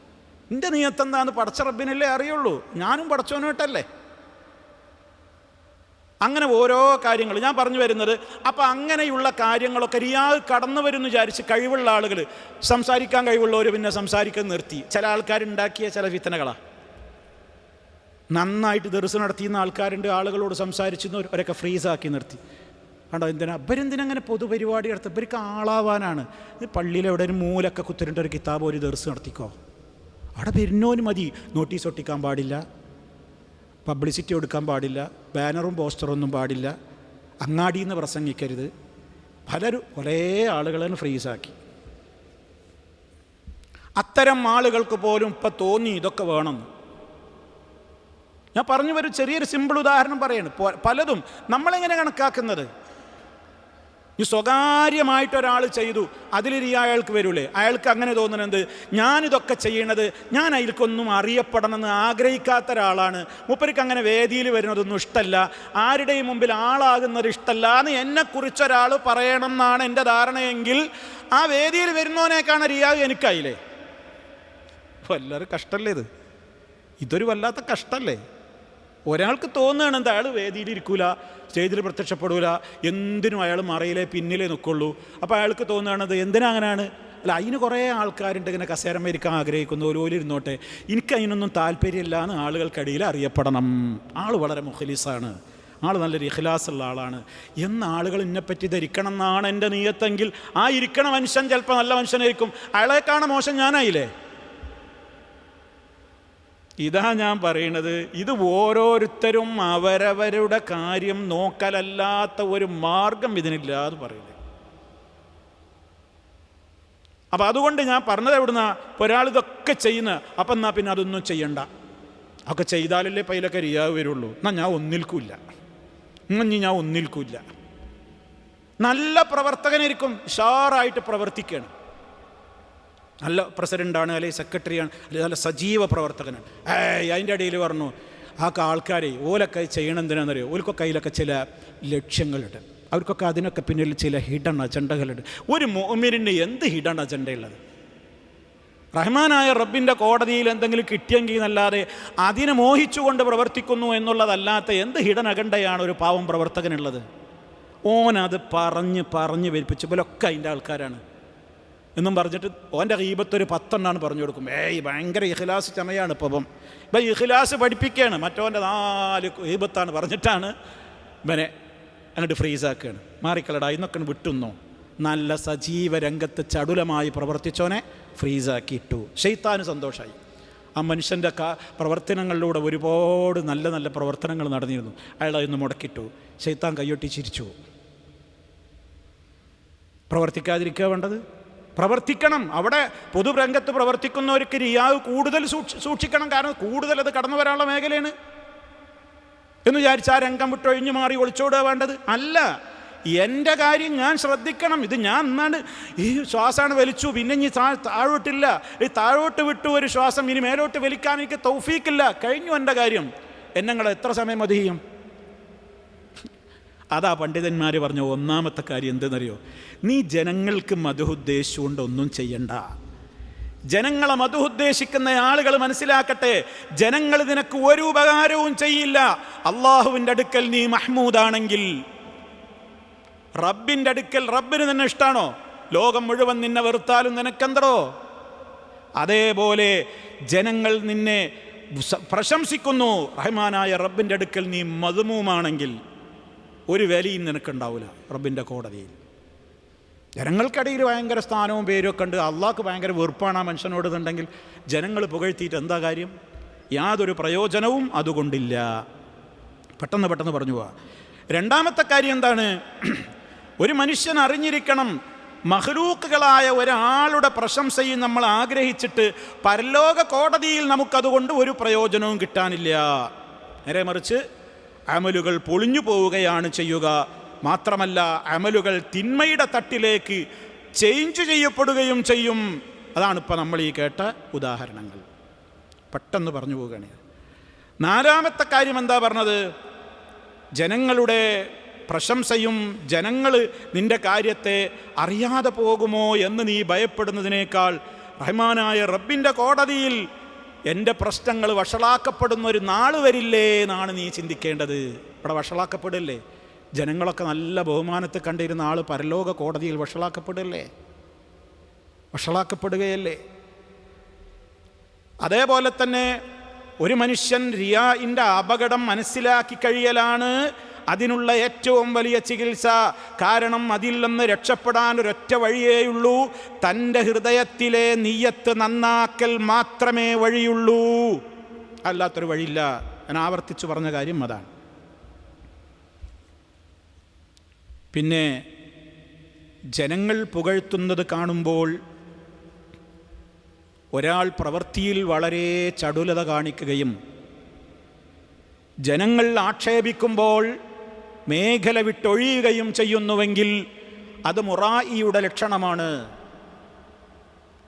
എൻ്റെ നിയത്തെന്താന്ന് പടച്ച റബ്ബിനല്ലേ അറിയുള്ളൂ, ഞാനും പടച്ചോനായിട്ടല്ലേ. അങ്ങനെ ഓരോ കാര്യങ്ങൾ ഞാൻ പറഞ്ഞു വരുന്നത്. അപ്പം അങ്ങനെയുള്ള കാര്യങ്ങളൊക്കെ റിയാൽ കടന്നു വരുമെന്ന് വിചാരിച്ച് കഴിവുള്ള ആളുകൾ, സംസാരിക്കാൻ കഴിവുള്ളവർ പിന്നെ സംസാരിക്കാൻ നിർത്തി. ചില ആൾക്കാരുണ്ടാക്കിയ ചില ഫിത്തനകളാണ്. നന്നായിട്ട് ദർസ് നടത്തിയുന്ന ആൾക്കാരുണ്ട്, ആളുകളോട് സംസാരിച്ചിരുന്നവരൊക്കെ ഫ്രീസാക്കി നിർത്തി. കണ്ടോ എന്തിനാ ഇവരെന്തിനങ്ങനെ പൊതുപരിപാടി നടത്തുക? ഇവർക്ക് ആളാവാനാണ്. പള്ളിയിൽ എവിടെ ഒരു മൂലൊക്കെ കുത്തിരിട്ട് ഒരു കിതാബ് ഒരു ദർസ് നടത്തിക്കോ, അവിടെ വരുന്നോന് മതി. നോട്ടീസ് ഒട്ടിക്കാൻ പാടില്ല, പബ്ലിസിറ്റി കൊടുക്കാൻ പാടില്ല, ബാനറും പോസ്റ്ററും ഒന്നും പാടില്ല, അങ്ങാടിയിൽ നിന്ന് പ്രസംഗിക്കരുത്. കുറേ ആളുകളെ ഫ്രീസാക്കി. അത്തരം ആളുകൾക്ക് പോലും ഇപ്പം തോന്നി ഇതൊക്കെ വേണമെന്ന്. ഞാൻ പറഞ്ഞു വരും, ചെറിയൊരു സിമ്പിൾ ഉദാഹരണം പറയാണ്. പലതും നമ്മളെങ്ങനെ കണക്കാക്കുന്നത്? ഈ സ്വകാര്യമായിട്ടൊരാൾ ചെയ്തു, അതിൽ അയാൾക്ക് വരൂലേ? അയാൾക്ക് അങ്ങനെ തോന്നുന്നത്, ഞാനിതൊക്കെ ചെയ്യണത് ഞാൻ അതിൽക്കൊന്നും അറിയപ്പെടണമെന്ന് ആഗ്രഹിക്കാത്ത ഒരാളാണ്, മൂപ്പർക്ക് അങ്ങനെ വേദിയിൽ വരുന്നതൊന്നും ഇഷ്ടമല്ല, ആരുടെയും മുമ്പിൽ ആളാകുന്നത് ഇഷ്ടമല്ല എന്ന് എന്നെക്കുറിച്ചൊരാൾ പറയണം എന്നാണ് എൻ്റെ ധാരണയെങ്കിൽ ആ വേദിയിൽ വരുന്നവനേക്കാണ് റിയാവ് എനിക്കായില്ലേ? വല്ലാതെ കഷ്ടമല്ലേ ഇത്? ഇതൊരു വല്ലാത്ത കഷ്ടമല്ലേ? ഒരാൾക്ക് തോന്നുകയാണ് എന്താ, അയാൾ വേദിയിലിരിക്കൂല, സ്റ്റേജിൽ പ്രത്യക്ഷപ്പെടൂല, എന്തിനും അയാൾ മറയിലെ പിന്നിലേ നിൽക്കുള്ളൂ. അപ്പോൾ അയാൾക്ക് തോന്നുകയാണത് എന്തിനാ അങ്ങനെയാണ്? അല്ല, അതിന് കുറേ ആൾക്കാരുണ്ട് ഇങ്ങനെ കസേരമ ഇരിക്കാൻ ആഗ്രഹിക്കുന്ന ഓരോലിരുന്നോട്ടെ, എനിക്ക് അതിനൊന്നും താല്പര്യമില്ല എന്ന് ആളുകൾക്കിടയിൽ അറിയപ്പെടണം. ആൾ വളരെ മുഖലിസാണ്, ആൾ നല്ലൊരു ഇഖ്ലാസുള്ള ആളാണ് എന്ന ആളുകൾ എന്നെപ്പറ്റി ധരിക്കണം എന്നാണ് എൻ്റെ നിയത്തെങ്കിൽ ആ ഇരിക്കണ മനുഷ്യൻ ചിലപ്പോൾ നല്ല മനുഷ്യനായിരിക്കും, അയാളെക്കാണ് മോശം ഞാനായില്ലേ? ഇതാ ഞാൻ പറയുന്നത്, ഇത് ഓരോരുത്തരും അവരവരുടെ കാര്യം നോക്കലല്ലാത്ത ഒരു മാർഗം ഇതിനില്ല എന്ന് പറയുന്നത്. അപ്പം അതുകൊണ്ട് ഞാൻ പറഞ്ഞത് എവിടുന്ന, ഒരാൾ ഇതൊക്കെ ചെയ്യുന്ന, അപ്പം എന്നാൽ പിന്നെ അതൊന്നും ചെയ്യണ്ട, ഒക്കെ ചെയ്താലല്ലേ പൈലൊക്കെ റിയാവ് വരുള്ളൂ. എന്നാൽ ഞാൻ ഒന്നിൽക്കില്ല, ഞാൻ ഒന്നിൽക്കില്ല. നല്ല പ്രവർത്തകനായിരിക്കും, ഷാറായിട്ട് പ്രവർത്തിക്കുകയാണ്, നല്ല പ്രസിഡൻ്റാണ്, അല്ലെങ്കിൽ സെക്രട്ടറിയാണ്, അല്ലെങ്കിൽ നല്ല സജീവ പ്രവർത്തകനാണ്. അതിൻ്റെ ഇടയിൽ പറഞ്ഞു ആ ആൾക്കാരെ ഓലൊക്കെ ചെയ്യണം എന്തിനാണെന്നറിയോ? ഓൽക്കൊക്കെ കയ്യിലൊക്കെ ചില ലക്ഷ്യങ്ങളുണ്ട്, അവർക്കൊക്കെ അതിനൊക്കെ പിന്നിൽ ചില ഹിഡൻ അജണ്ടകളുണ്ട്. ഒരു മുഅ്മിനിന് എന്ത് ഹിഡൻ അജണ്ടയുള്ളത്? റഹ്മാനായ റബ്ബിൻ്റെ കോടതിയിൽ എന്തെങ്കിലും കിട്ടിയെങ്കിൽ എന്നല്ലാതെ അതിനെ മോഹിച്ചുകൊണ്ട് പ്രവർത്തിക്കുന്നു എന്നുള്ളതല്ലാത്ത എന്ത് ഹിഡൻ അജണ്ടയാണ് ഒരു പാവം പ്രവർത്തകനുള്ളത്? ഓനത് പറഞ്ഞ് വലിപ്പിച്ച് ഇവരൊക്കെ അതിൻ്റെ ആൾക്കാരാണ് എന്നും പറഞ്ഞിട്ട് ഓൻ്റെ ഗീബത്തൊരു 10 പറഞ്ഞു കൊടുക്കും. ഭയങ്കര ഇഖ്ലാസ് ചമയാണ് ഇപ്പം ഇഖ്ലാസ് പഠിപ്പിക്കുകയാണ്, മറ്റോൻ്റെ 4 ഗീബത്താണ് പറഞ്ഞിട്ടാണ് ഇവനെ അങ്ങോട്ട് ഫ്രീസാക്കുകയാണ്. മാറിക്കളടാ ഇന്നൊക്കെ വിട്ടുന്നോ? നല്ല സജീവ രംഗത്ത് ചടുലമായി പ്രവർത്തിച്ചോനെ ഫ്രീസാക്കിയിട്ടു. ശൈത്താന് സന്തോഷമായി. ആ മനുഷ്യൻ്റെ പ്രവർത്തനങ്ങളിലൂടെ ഒരുപാട് നല്ല നല്ല പ്രവർത്തനങ്ങൾ നടന്നിരുന്നു, അയാളെ ഇന്ന് മുടക്കിയിട്ടു. ശൈത്താൻ കയ്യൊട്ടി ചിരിച്ചു. പ്രവർത്തിക്കാതിരിക്കുക വേണ്ടത്? പ്രവർത്തിക്കണം. അവിടെ പൊതുരംഗത്ത് പ്രവർത്തിക്കുന്നവർക്ക് റിയാവ് കൂടുതൽ സൂക്ഷിക്കണം, കാരണം കൂടുതൽ അത് കടന്നു വരാനുള്ള മേഖലയാണ് എന്ന് വിചാരിച്ച് ആ രംഗം വിട്ടൊഴിഞ്ഞു മാറി ഒളിച്ചോടുക വേണ്ടത് അല്ല. എൻ്റെ കാര്യം ഞാൻ ശ്രദ്ധിക്കണം. ഇത് ഞാൻ എന്നാണ് ഈ ശ്വാസമാണ് വലിച്ചു, പിന്നെ ഇനി താഴോട്ടില്ല, ഈ താഴോട്ട് വിട്ടു ഒരു ശ്വാസം ഇനി മേലോട്ട് വലിക്കാൻ എനിക്ക് തൗഫീക്കില്ല, കഴിഞ്ഞു എൻ്റെ കാര്യം. എന്നെ എത്ര സമയം അത് ചെയ്യും? അതാ പണ്ഡിതന്മാർ പറഞ്ഞ ഒന്നാമത്തെ കാര്യം എന്തെന്നറിയോ? നീ ജനങ്ങൾക്ക് മധുഉദ്ദേശിച്ചുകൊണ്ട് ഒന്നും ചെയ്യണ്ട. ജനങ്ങളെ മധുഉദ്ദേശിക്കുന്ന ആളുകൾ മനസ്സിലാക്കട്ടെ, ജനങ്ങൾ നിനക്ക് ഒരു ഉപകാരവും ചെയ്യില്ല. അള്ളാഹുവിൻ്റെ അടുക്കൽ നീ മഹ്മൂദാണെങ്കിൽ, റബ്ബിൻ്റെ അടുക്കൽ റബ്ബിന് നിന്നെ ഇഷ്ടമാണോ? ലോകം മുഴുവൻ നിന്നെ വെറുത്താലും നിനക്കെന്തോ? അതേപോലെ ജനങ്ങൾ നിന്നെ പ്രശംസിക്കുന്നു, റഹ്മാനായ റബ്ബിൻ്റെ അടുക്കൽ നീ മദ്മൂമാണെങ്കിൽ ഒരു വിലയും നിനക്കുണ്ടാവില്ല റബ്ബിൻ്റെ കോടതിയിൽ. ജനങ്ങൾക്കിടയിൽ ഭയങ്കര സ്ഥാനവും പേരും ഒക്കെ ഉണ്ട്, അള്ളാഹ്ക്ക് ഭയങ്കര വെറുപ്പാണ് ആ മനുഷ്യനോടുന്നുണ്ടെങ്കിൽ ജനങ്ങൾ പുകഴ്ത്തിയിട്ട് എന്താ കാര്യം? യാതൊരു പ്രയോജനവും അതുകൊണ്ടില്ല. പെട്ടെന്ന് പറഞ്ഞു പോവാ. രണ്ടാമത്തെ കാര്യം എന്താണ്? ഒരു മനുഷ്യൻ അറിഞ്ഞിരിക്കണം, മഖ്ലൂക്കുകളായ ഒരാളുടെ പ്രശംസയും നമ്മൾ ആഗ്രഹിച്ചിട്ട് പരലോക കോടതിയിൽ നമുക്കതുകൊണ്ട് ഒരു പ്രയോജനവും കിട്ടാനില്ല. നേരെ മറിച്ച് അമലുകൾ പൊളിഞ്ഞു പോവുകയാണ് ചെയ്യുക. മാത്രമല്ല അമലുകൾ തിന്മയുടെ തട്ടിലേക്ക് ചേഞ്ച് ചെയ്യപ്പെടുകയും ചെയ്യും. അതാണിപ്പോൾ നമ്മൾ ഈ കേട്ട ഉദാഹരണങ്ങൾ. പെട്ടെന്ന് പറഞ്ഞു പോവുകയാണ്. നാലാമത്തെ കാര്യം എന്താ പറഞ്ഞത്? ജനങ്ങളുടെ പ്രശംസയും ജനങ്ങൾ നിൻ്റെ കാര്യത്തെ അറിയാതെ പോകുമോ എന്ന് നീ ഭയപ്പെടുന്നതിനേക്കാൾ റഹ്മാനായ റബ്ബിൻ്റെ കോടതിയിൽ എൻ്റെ പ്രശ്നങ്ങൾ വഷളാക്കപ്പെടുന്ന ഒരു നാൾ വരില്ലേ എന്നാണ് നീ ചിന്തിക്കേണ്ടത്. ഇവിടെ വഷളാക്കപ്പെടില്ലേ? ജനങ്ങളൊക്കെ നല്ല ബഹുമാനത്തിൽ കണ്ടിരുന്ന ആൾ പരലോക കോടതിയിൽ വഷളാക്കപ്പെടുകയല്ലേ? അതേപോലെ തന്നെ ഒരു മനുഷ്യൻ റിയാഇൻ്റെ അപകടം മനസ്സിലാക്കി കഴിയലാണ് അതിനുള്ള ഏറ്റവും വലിയ ചികിത്സ. കാരണം അതിൽ നിന്ന് രക്ഷപ്പെടാൻ ഒരൊറ്റ വഴിയേയുള്ളൂ, തൻ്റെ ഹൃദയത്തിലെ നിയ്യത്ത് നന്നാക്കൽ മാത്രമേ വഴിയുള്ളൂ, അല്ലാത്തൊരു വഴിയില്ല. ഞാൻ ആവർത്തിച്ചു പറഞ്ഞ കാര്യം അതാണ്. പിന്നെ ജനങ്ങൾ പുകഴ്ത്തുന്നത് കാണുമ്പോൾ ഒരാൾ പ്രവൃത്തിയിൽ വളരെ ചടുലത കാണിക്കുകയും ജനങ്ങൾ ആക്ഷേപിക്കുമ്പോൾ മേഖല വിട്ടൊഴിയുകയും ചെയ്യുന്നുവെങ്കിൽ അത് മുറായിയുടെ ലക്ഷണമാണ്.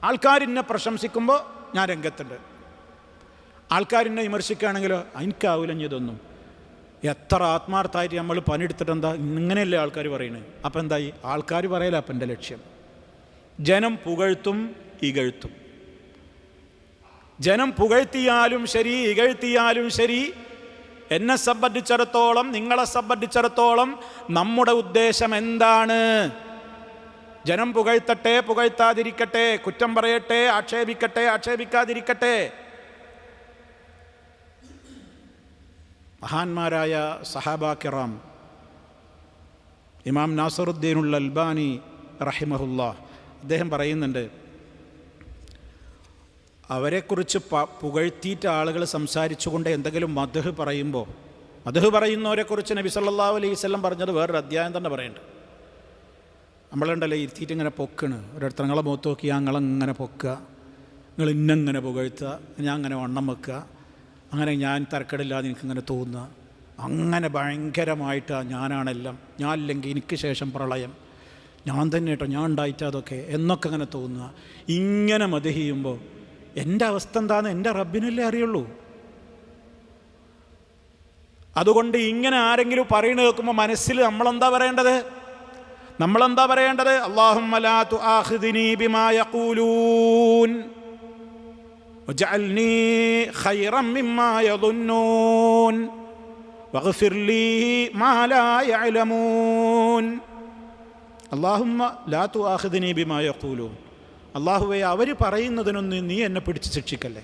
ആൾക്കാരെന്നെ പ്രശംസിക്കുമ്പോൾ ഞാൻ രംഗത്തുണ്ട്. ആൾക്കാരെന്നെ വിമർശിക്കുകയാണെങ്കിലോ എനിക്കാവില്ല ഇതൊന്നും. എത്ര ആത്മാർത്ഥമായിട്ട് നമ്മൾ പണിയെടുത്തിട്ട് എന്താ ഇങ്ങനെയല്ലേ ആൾക്കാർ പറയുന്നത്. അപ്പം എന്തായി ആൾക്കാർ പറയല. അപ്പം എൻ്റെ ലക്ഷ്യം ജനം പുകഴ്ത്തും ഇകഴ്ത്തും. ജനം പുകഴ്ത്തിയാലും ശരി ഇകഴ്ത്തിയാലും ശരി, എന്നെ സംബന്ധിച്ചിടത്തോളം നിങ്ങളെ സംബന്ധിച്ചിടത്തോളം നമ്മുടെ ഉദ്ദേശം എന്താണ്? ജനം പുകഴ്ത്തട്ടെ പുകഴ്ത്താതിരിക്കട്ടെ, കുറ്റം പറയട്ടെ ആക്ഷേപിക്കട്ടെ ആക്ഷേപിക്കാതിരിക്കട്ടെ. മഹാന്മാരായ സഹാബാ കിറാം, ഇമാം നാസറുദ്ദീനുൽ അൽബാനി റഹിമഹുല്ലാഹ് അദ്ദേഹം പറയുന്നുണ്ട്, അവരെക്കുറിച്ച് പുകഴ്ത്തിയിട്ട് ആളുകൾ സംസാരിച്ചുകൊണ്ട് എന്തെങ്കിലും മദ്ഹ് പറയുമ്പോൾ, മദ്ഹ് പറയുന്നവരെക്കുറിച്ച് നബി സല്ലല്ലാഹു അലൈഹി വസല്ലം പറഞ്ഞത് വേറൊരു അധ്യായം തന്നെ പറയുന്നുണ്ട്. നമ്മളുണ്ടല്ലോ ഇരുത്തിയിട്ട് ഇങ്ങനെ പൊക്കണ്, ഒരിടത്ത് നിങ്ങളെ മുഖത്ത് നോക്കി ഞങ്ങളങ്ങനെ പൊക്കുക, നിങ്ങൾ ഇന്നങ്ങനെ പുകഴ്ത്തുക, ഞാൻ അങ്ങനെ വണ്ണം വെക്കുക, അങ്ങനെ ഞാൻ തരക്കേടില്ലാതെ എനിക്കിങ്ങനെ തോന്നുക, അങ്ങനെ ഭയങ്കരമായിട്ടാണ് ഞാനാണെല്ലാം, ഞാൻ ഇല്ലെങ്കിൽ എനിക്ക് ശേഷം പ്രളയം, ഞാൻ തന്നെ കേട്ടോ ഞാൻ ഉണ്ടായിട്ട് അതൊക്കെ എന്നൊക്കെ അങ്ങനെ തോന്നുക. ഇങ്ങനെ മദ്ഹ് ചെയ്യുമ്പോൾ എൻ്റെ അവസ്ഥ എന്താണെന്ന് എൻ്റെ റബ്ബിനല്ലേ അറിയുള്ളൂ. അതുകൊണ്ട് ഇങ്ങനെ ആരെങ്കിലും പറയുന്നത് കേൾക്കുമ്പോൾ മനസ്സിൽ നമ്മളെന്താ പറയേണ്ടത്? അല്ലാഹുമ്മ ലാ തുആഖിദ്നി ബിമാ യഖൂലൂൻ വജഅൽനി ഖൈറൻ മിമ്മാ യظുന്നൂൻ വഗ്ഫിർ ലീ മാ ലാ യഅലമൂൻ. അല്ലാഹുമ്മ ലാ തുആഖിദ്നി ബിമാ യഖൂലൂൻ, അള്ളാഹുവേ അവർ പറയുന്നതിനൊന്നും നീ എന്നെ പിടിച്ച് ശിക്ഷിക്കല്ലേ.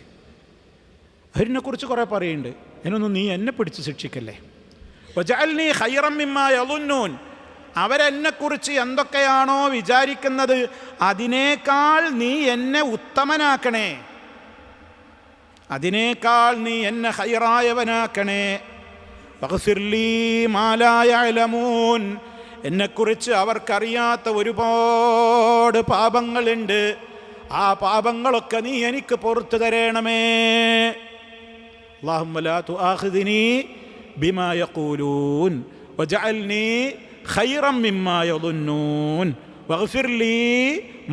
അവരിനെക്കുറിച്ച് കുറേ പറയുന്നുണ്ട്, അതിനൊന്നും നീ എന്നെ പിടിച്ച് ശിക്ഷിക്കല്ലേ. വജഅൽനി ഖൈറൻ മിമ്മാ യظുന്നൂൻ, അവരെന്നെക്കുറിച്ച് എന്തൊക്കെയാണോ വിചാരിക്കുന്നത് അതിനേക്കാൾ നീ എന്നെ ഉത്തമനാക്കണേ, അതിനേക്കാൾ നീ എന്നെ ഖൈറായവനാക്കണേ. വഗ്ഫിർ ലീ മാ ലാ യഅലമൂൻ, എന്നെക്കുറിച്ച് അവർക്കറിയാത്ത ഒരുപാട് പാപങ്ങളുണ്ട്, ആ പാപങ്ങളൊക്കെ നീ എനിക്ക് പുറത്തു തരണമേ. അല്ലാഹുമ്മ ലാ തുആഖിദ്നി ബിമാ യഖൂലൂൻ വജഅൽനി ഖൈറൻ മിമ്മാ യظുന്നൂൻ വഗ്ഫിർ ലീ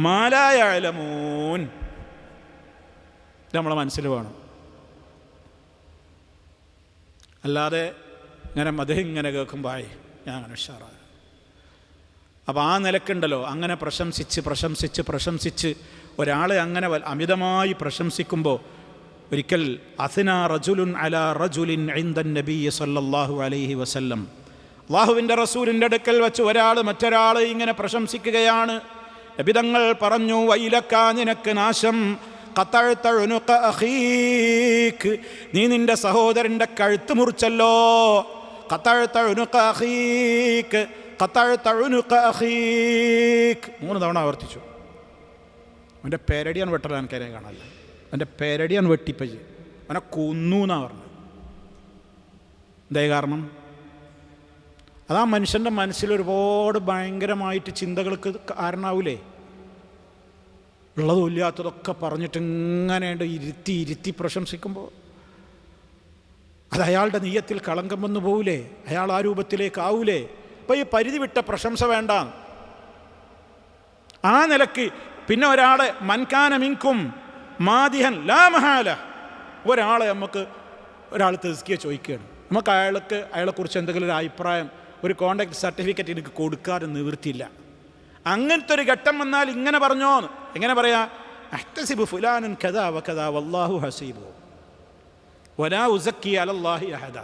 മാ ലാ യഅലമൂൻ. ഇത് നമ്മളെ മനസ്സിൽ വേണം. അല്ലാതെ ഇങ്ങനെ മദ്ഹ് ഇങ്ങനെ കേൾക്കുമ്പോൾ ഞാൻ അങ്ങനെ ഉഷാറാണ്. അപ്പോൾ ആ നിലക്കുണ്ടല്ലോ, അങ്ങനെ പ്രശംസിച്ച് ഒരാളെ അങ്ങനെ അമിതമായി പ്രശംസിക്കുമ്പോൾ, ഒരിക്കൽ അസ്നാ റജുലുൻ അലാ റജുലിൻ ഇൻദൻ നബി സല്ലല്ലാഹു അലൈഹി വസല്ലം, അല്ലാഹുവിൻ്റെ റസൂലിൻ്റെ അടുക്കൽ വെച്ച് ഒരാൾ മറ്റൊരാൾ ഇങ്ങനെ പ്രശംസിക്കുകയാണ്. നബി തങ്ങൾ പറഞ്ഞു, വൈലക, നിനക്ക് നാശം, ഖതഅത ഉനുഖ അഖീക്, നീ നിൻ്റെ സഹോദരൻ്റെ കഴുത്ത് മുറിച്ചല്ലോ. ഖതഅത ഉനുഖ അഖീക്, ഖതഅത ഉനുഖ അഖീക് 3 തവണ ആവർത്തിച്ചു. അവൻ്റെ പേരടിയാണ് വെട്ടൽ, എനിക്കതിനെ കാണാനില്ല. അവൻ്റെ പേരടിയാണ് വെട്ടിപ്പജ്, അവനെ കൊന്നു എന്നാണ് പറഞ്ഞത്. എന്തായി കാരണം? അതാ മനുഷ്യൻ്റെ മനസ്സിൽ ഒരുപാട് ഭയങ്കരമായിട്ട് ചിന്തകൾക്ക് കാരണമാവൂലേ. ഉള്ളതും ഇല്ലാത്തതൊക്കെ പറഞ്ഞിട്ട് ഇങ്ങനെ ഇരുത്തി പ്രശംസിക്കുമ്പോൾ അത് അയാളുടെ നീയത്തിൽ കളങ്കം വന്നു പോകൂലേ, അയാൾ ആ രൂപത്തിലേക്ക് ആവൂലേ. അപ്പം ഈ പരിധി വിട്ട പ്രശംസ വേണ്ട. ആ നിലക്ക് പിന്നെ ഒരാളെ മൻകാന മിൻകും മാദിഹൻ ലാ മഹാല, ഒരാളെ ഒരാൾ തെസ്കിയ ചോദിക്കുകയാണ്, നമുക്ക് അയാളെക്കുറിച്ച് എന്തെങ്കിലും ഒരു അഭിപ്രായം, ഒരു കോണ്ടാക്ട് സർട്ടിഫിക്കറ്റ് എനിക്ക് കൊടുക്കാതെ നിവൃത്തിയില്ല. അങ്ങനത്തെ ഒരു ഘട്ടം വന്നാൽ ഇങ്ങനെ പറഞ്ഞോന്ന് എങ്ങനെ പറയാ? അഹ്തസിബു ഫുലാനൻ കദാ വകദാ വല്ലാഹു ഹസീബു വലാ ഉസക്കി അലല്ലാഹി അഹദ.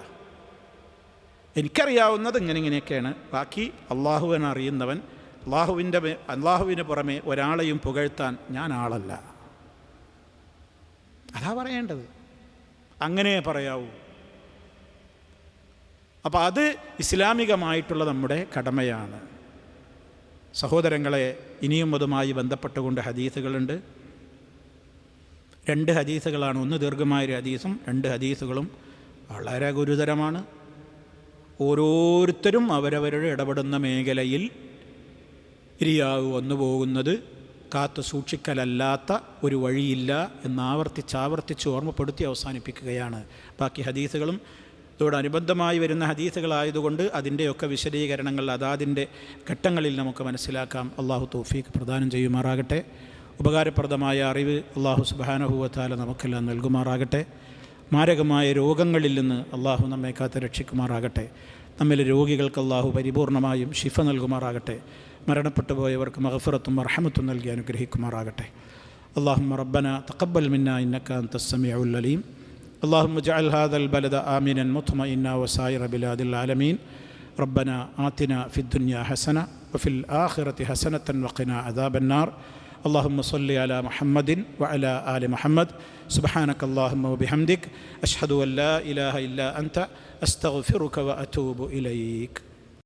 എനിക്കറിയാവുന്നത് ഇങ്ങനെയൊക്കെയാണ്, ബാക്കി അള്ളാഹുവിനെ അറിയുന്നവൻ, അള്ളാഹുവിന് പുറമെ ഒരാളെയും പുകഴ്ത്താൻ ഞാൻ ആളല്ല. അതാ പറയേണ്ടത്, അങ്ങനെ പറയാവൂ. അപ്പം അത് ഇസ്ലാമികമായിട്ടുള്ള നമ്മുടെ കടമയാണ്. സഹോദരങ്ങളെ, ഇനിയും അതുമായി ബന്ധപ്പെട്ടുകൊണ്ട് ഹദീസുകളുണ്ട്. 2 ഹദീസുകളാണ്. ഒന്ന് ദീർഘമായൊരു ഹദീസും 2 ഹദീസുകളും വളരെ ഗുരുതരമാണ്. ഓരോരുത്തരും അവരവരുടെ ഇടപെടുന്ന മേഖലയിൽ ഇരിയാവ് വന്നു പോകുന്നത് കാത്തു സൂക്ഷിക്കലല്ലാത്ത ഒരു വഴിയില്ല എന്നാവർത്തിച്ച് ഓർമ്മപ്പെടുത്തി അവസാനിപ്പിക്കുകയാണ്. ബാക്കി ഹദീസുകളും ഇതോടനുബന്ധമായി വരുന്ന ഹദീസുകളായതുകൊണ്ട് അതിൻ്റെയൊക്കെ വിശദീകരണങ്ങൾ അതാതിൻ്റെ ഘട്ടങ്ങളിൽ നമുക്ക് മനസ്സിലാക്കാം. അള്ളാഹു തൗഫീഖ് പ്രദാനം ചെയ്യുമാറാകട്ടെ. ഉപകാരപ്രദമായ അറിവ് അള്ളാഹു സുബ്ഹാനഹു വ തആല നമുക്കെല്ലാം നൽകുമാറാകട്ടെ. മാരകമായ രോഗങ്ങളിൽ നിന്ന് അള്ളാഹു നമ്മെ കാത്ത് രക്ഷിക്കുമാറാകട്ടെ. നമ്മിലെ രോഗികൾക്ക് അള്ളാഹു പരിപൂർണമായും ശിഫ നൽകുമാറാകട്ടെ. മരണപ്പെട്ടു പോയവർക്ക് മഗ്ഫിറത്തും റഹ്മത്തും നൽകി അനുഗ്രഹിക്കുമാറാകട്ടെ. അല്ലാഹുമ്മ റബ്ബന തഖബ്ബൽ മിന്നാ ഇന്നക അൻതസ് സമീഉൽ അലീം. اللهم اجعل هذا البلد آمنا مطمئنا وسائر بلاد العالمين. ربنا آتنا في الدنيا حسنة وفي الآخرة حسنة وقنا عذاب النار. اللهم صل على محمد وعلى آل محمد. سبحانك اللهم وبحمدك أشهد أن لا إله إلا أنت أستغفرك وأتوب إليك.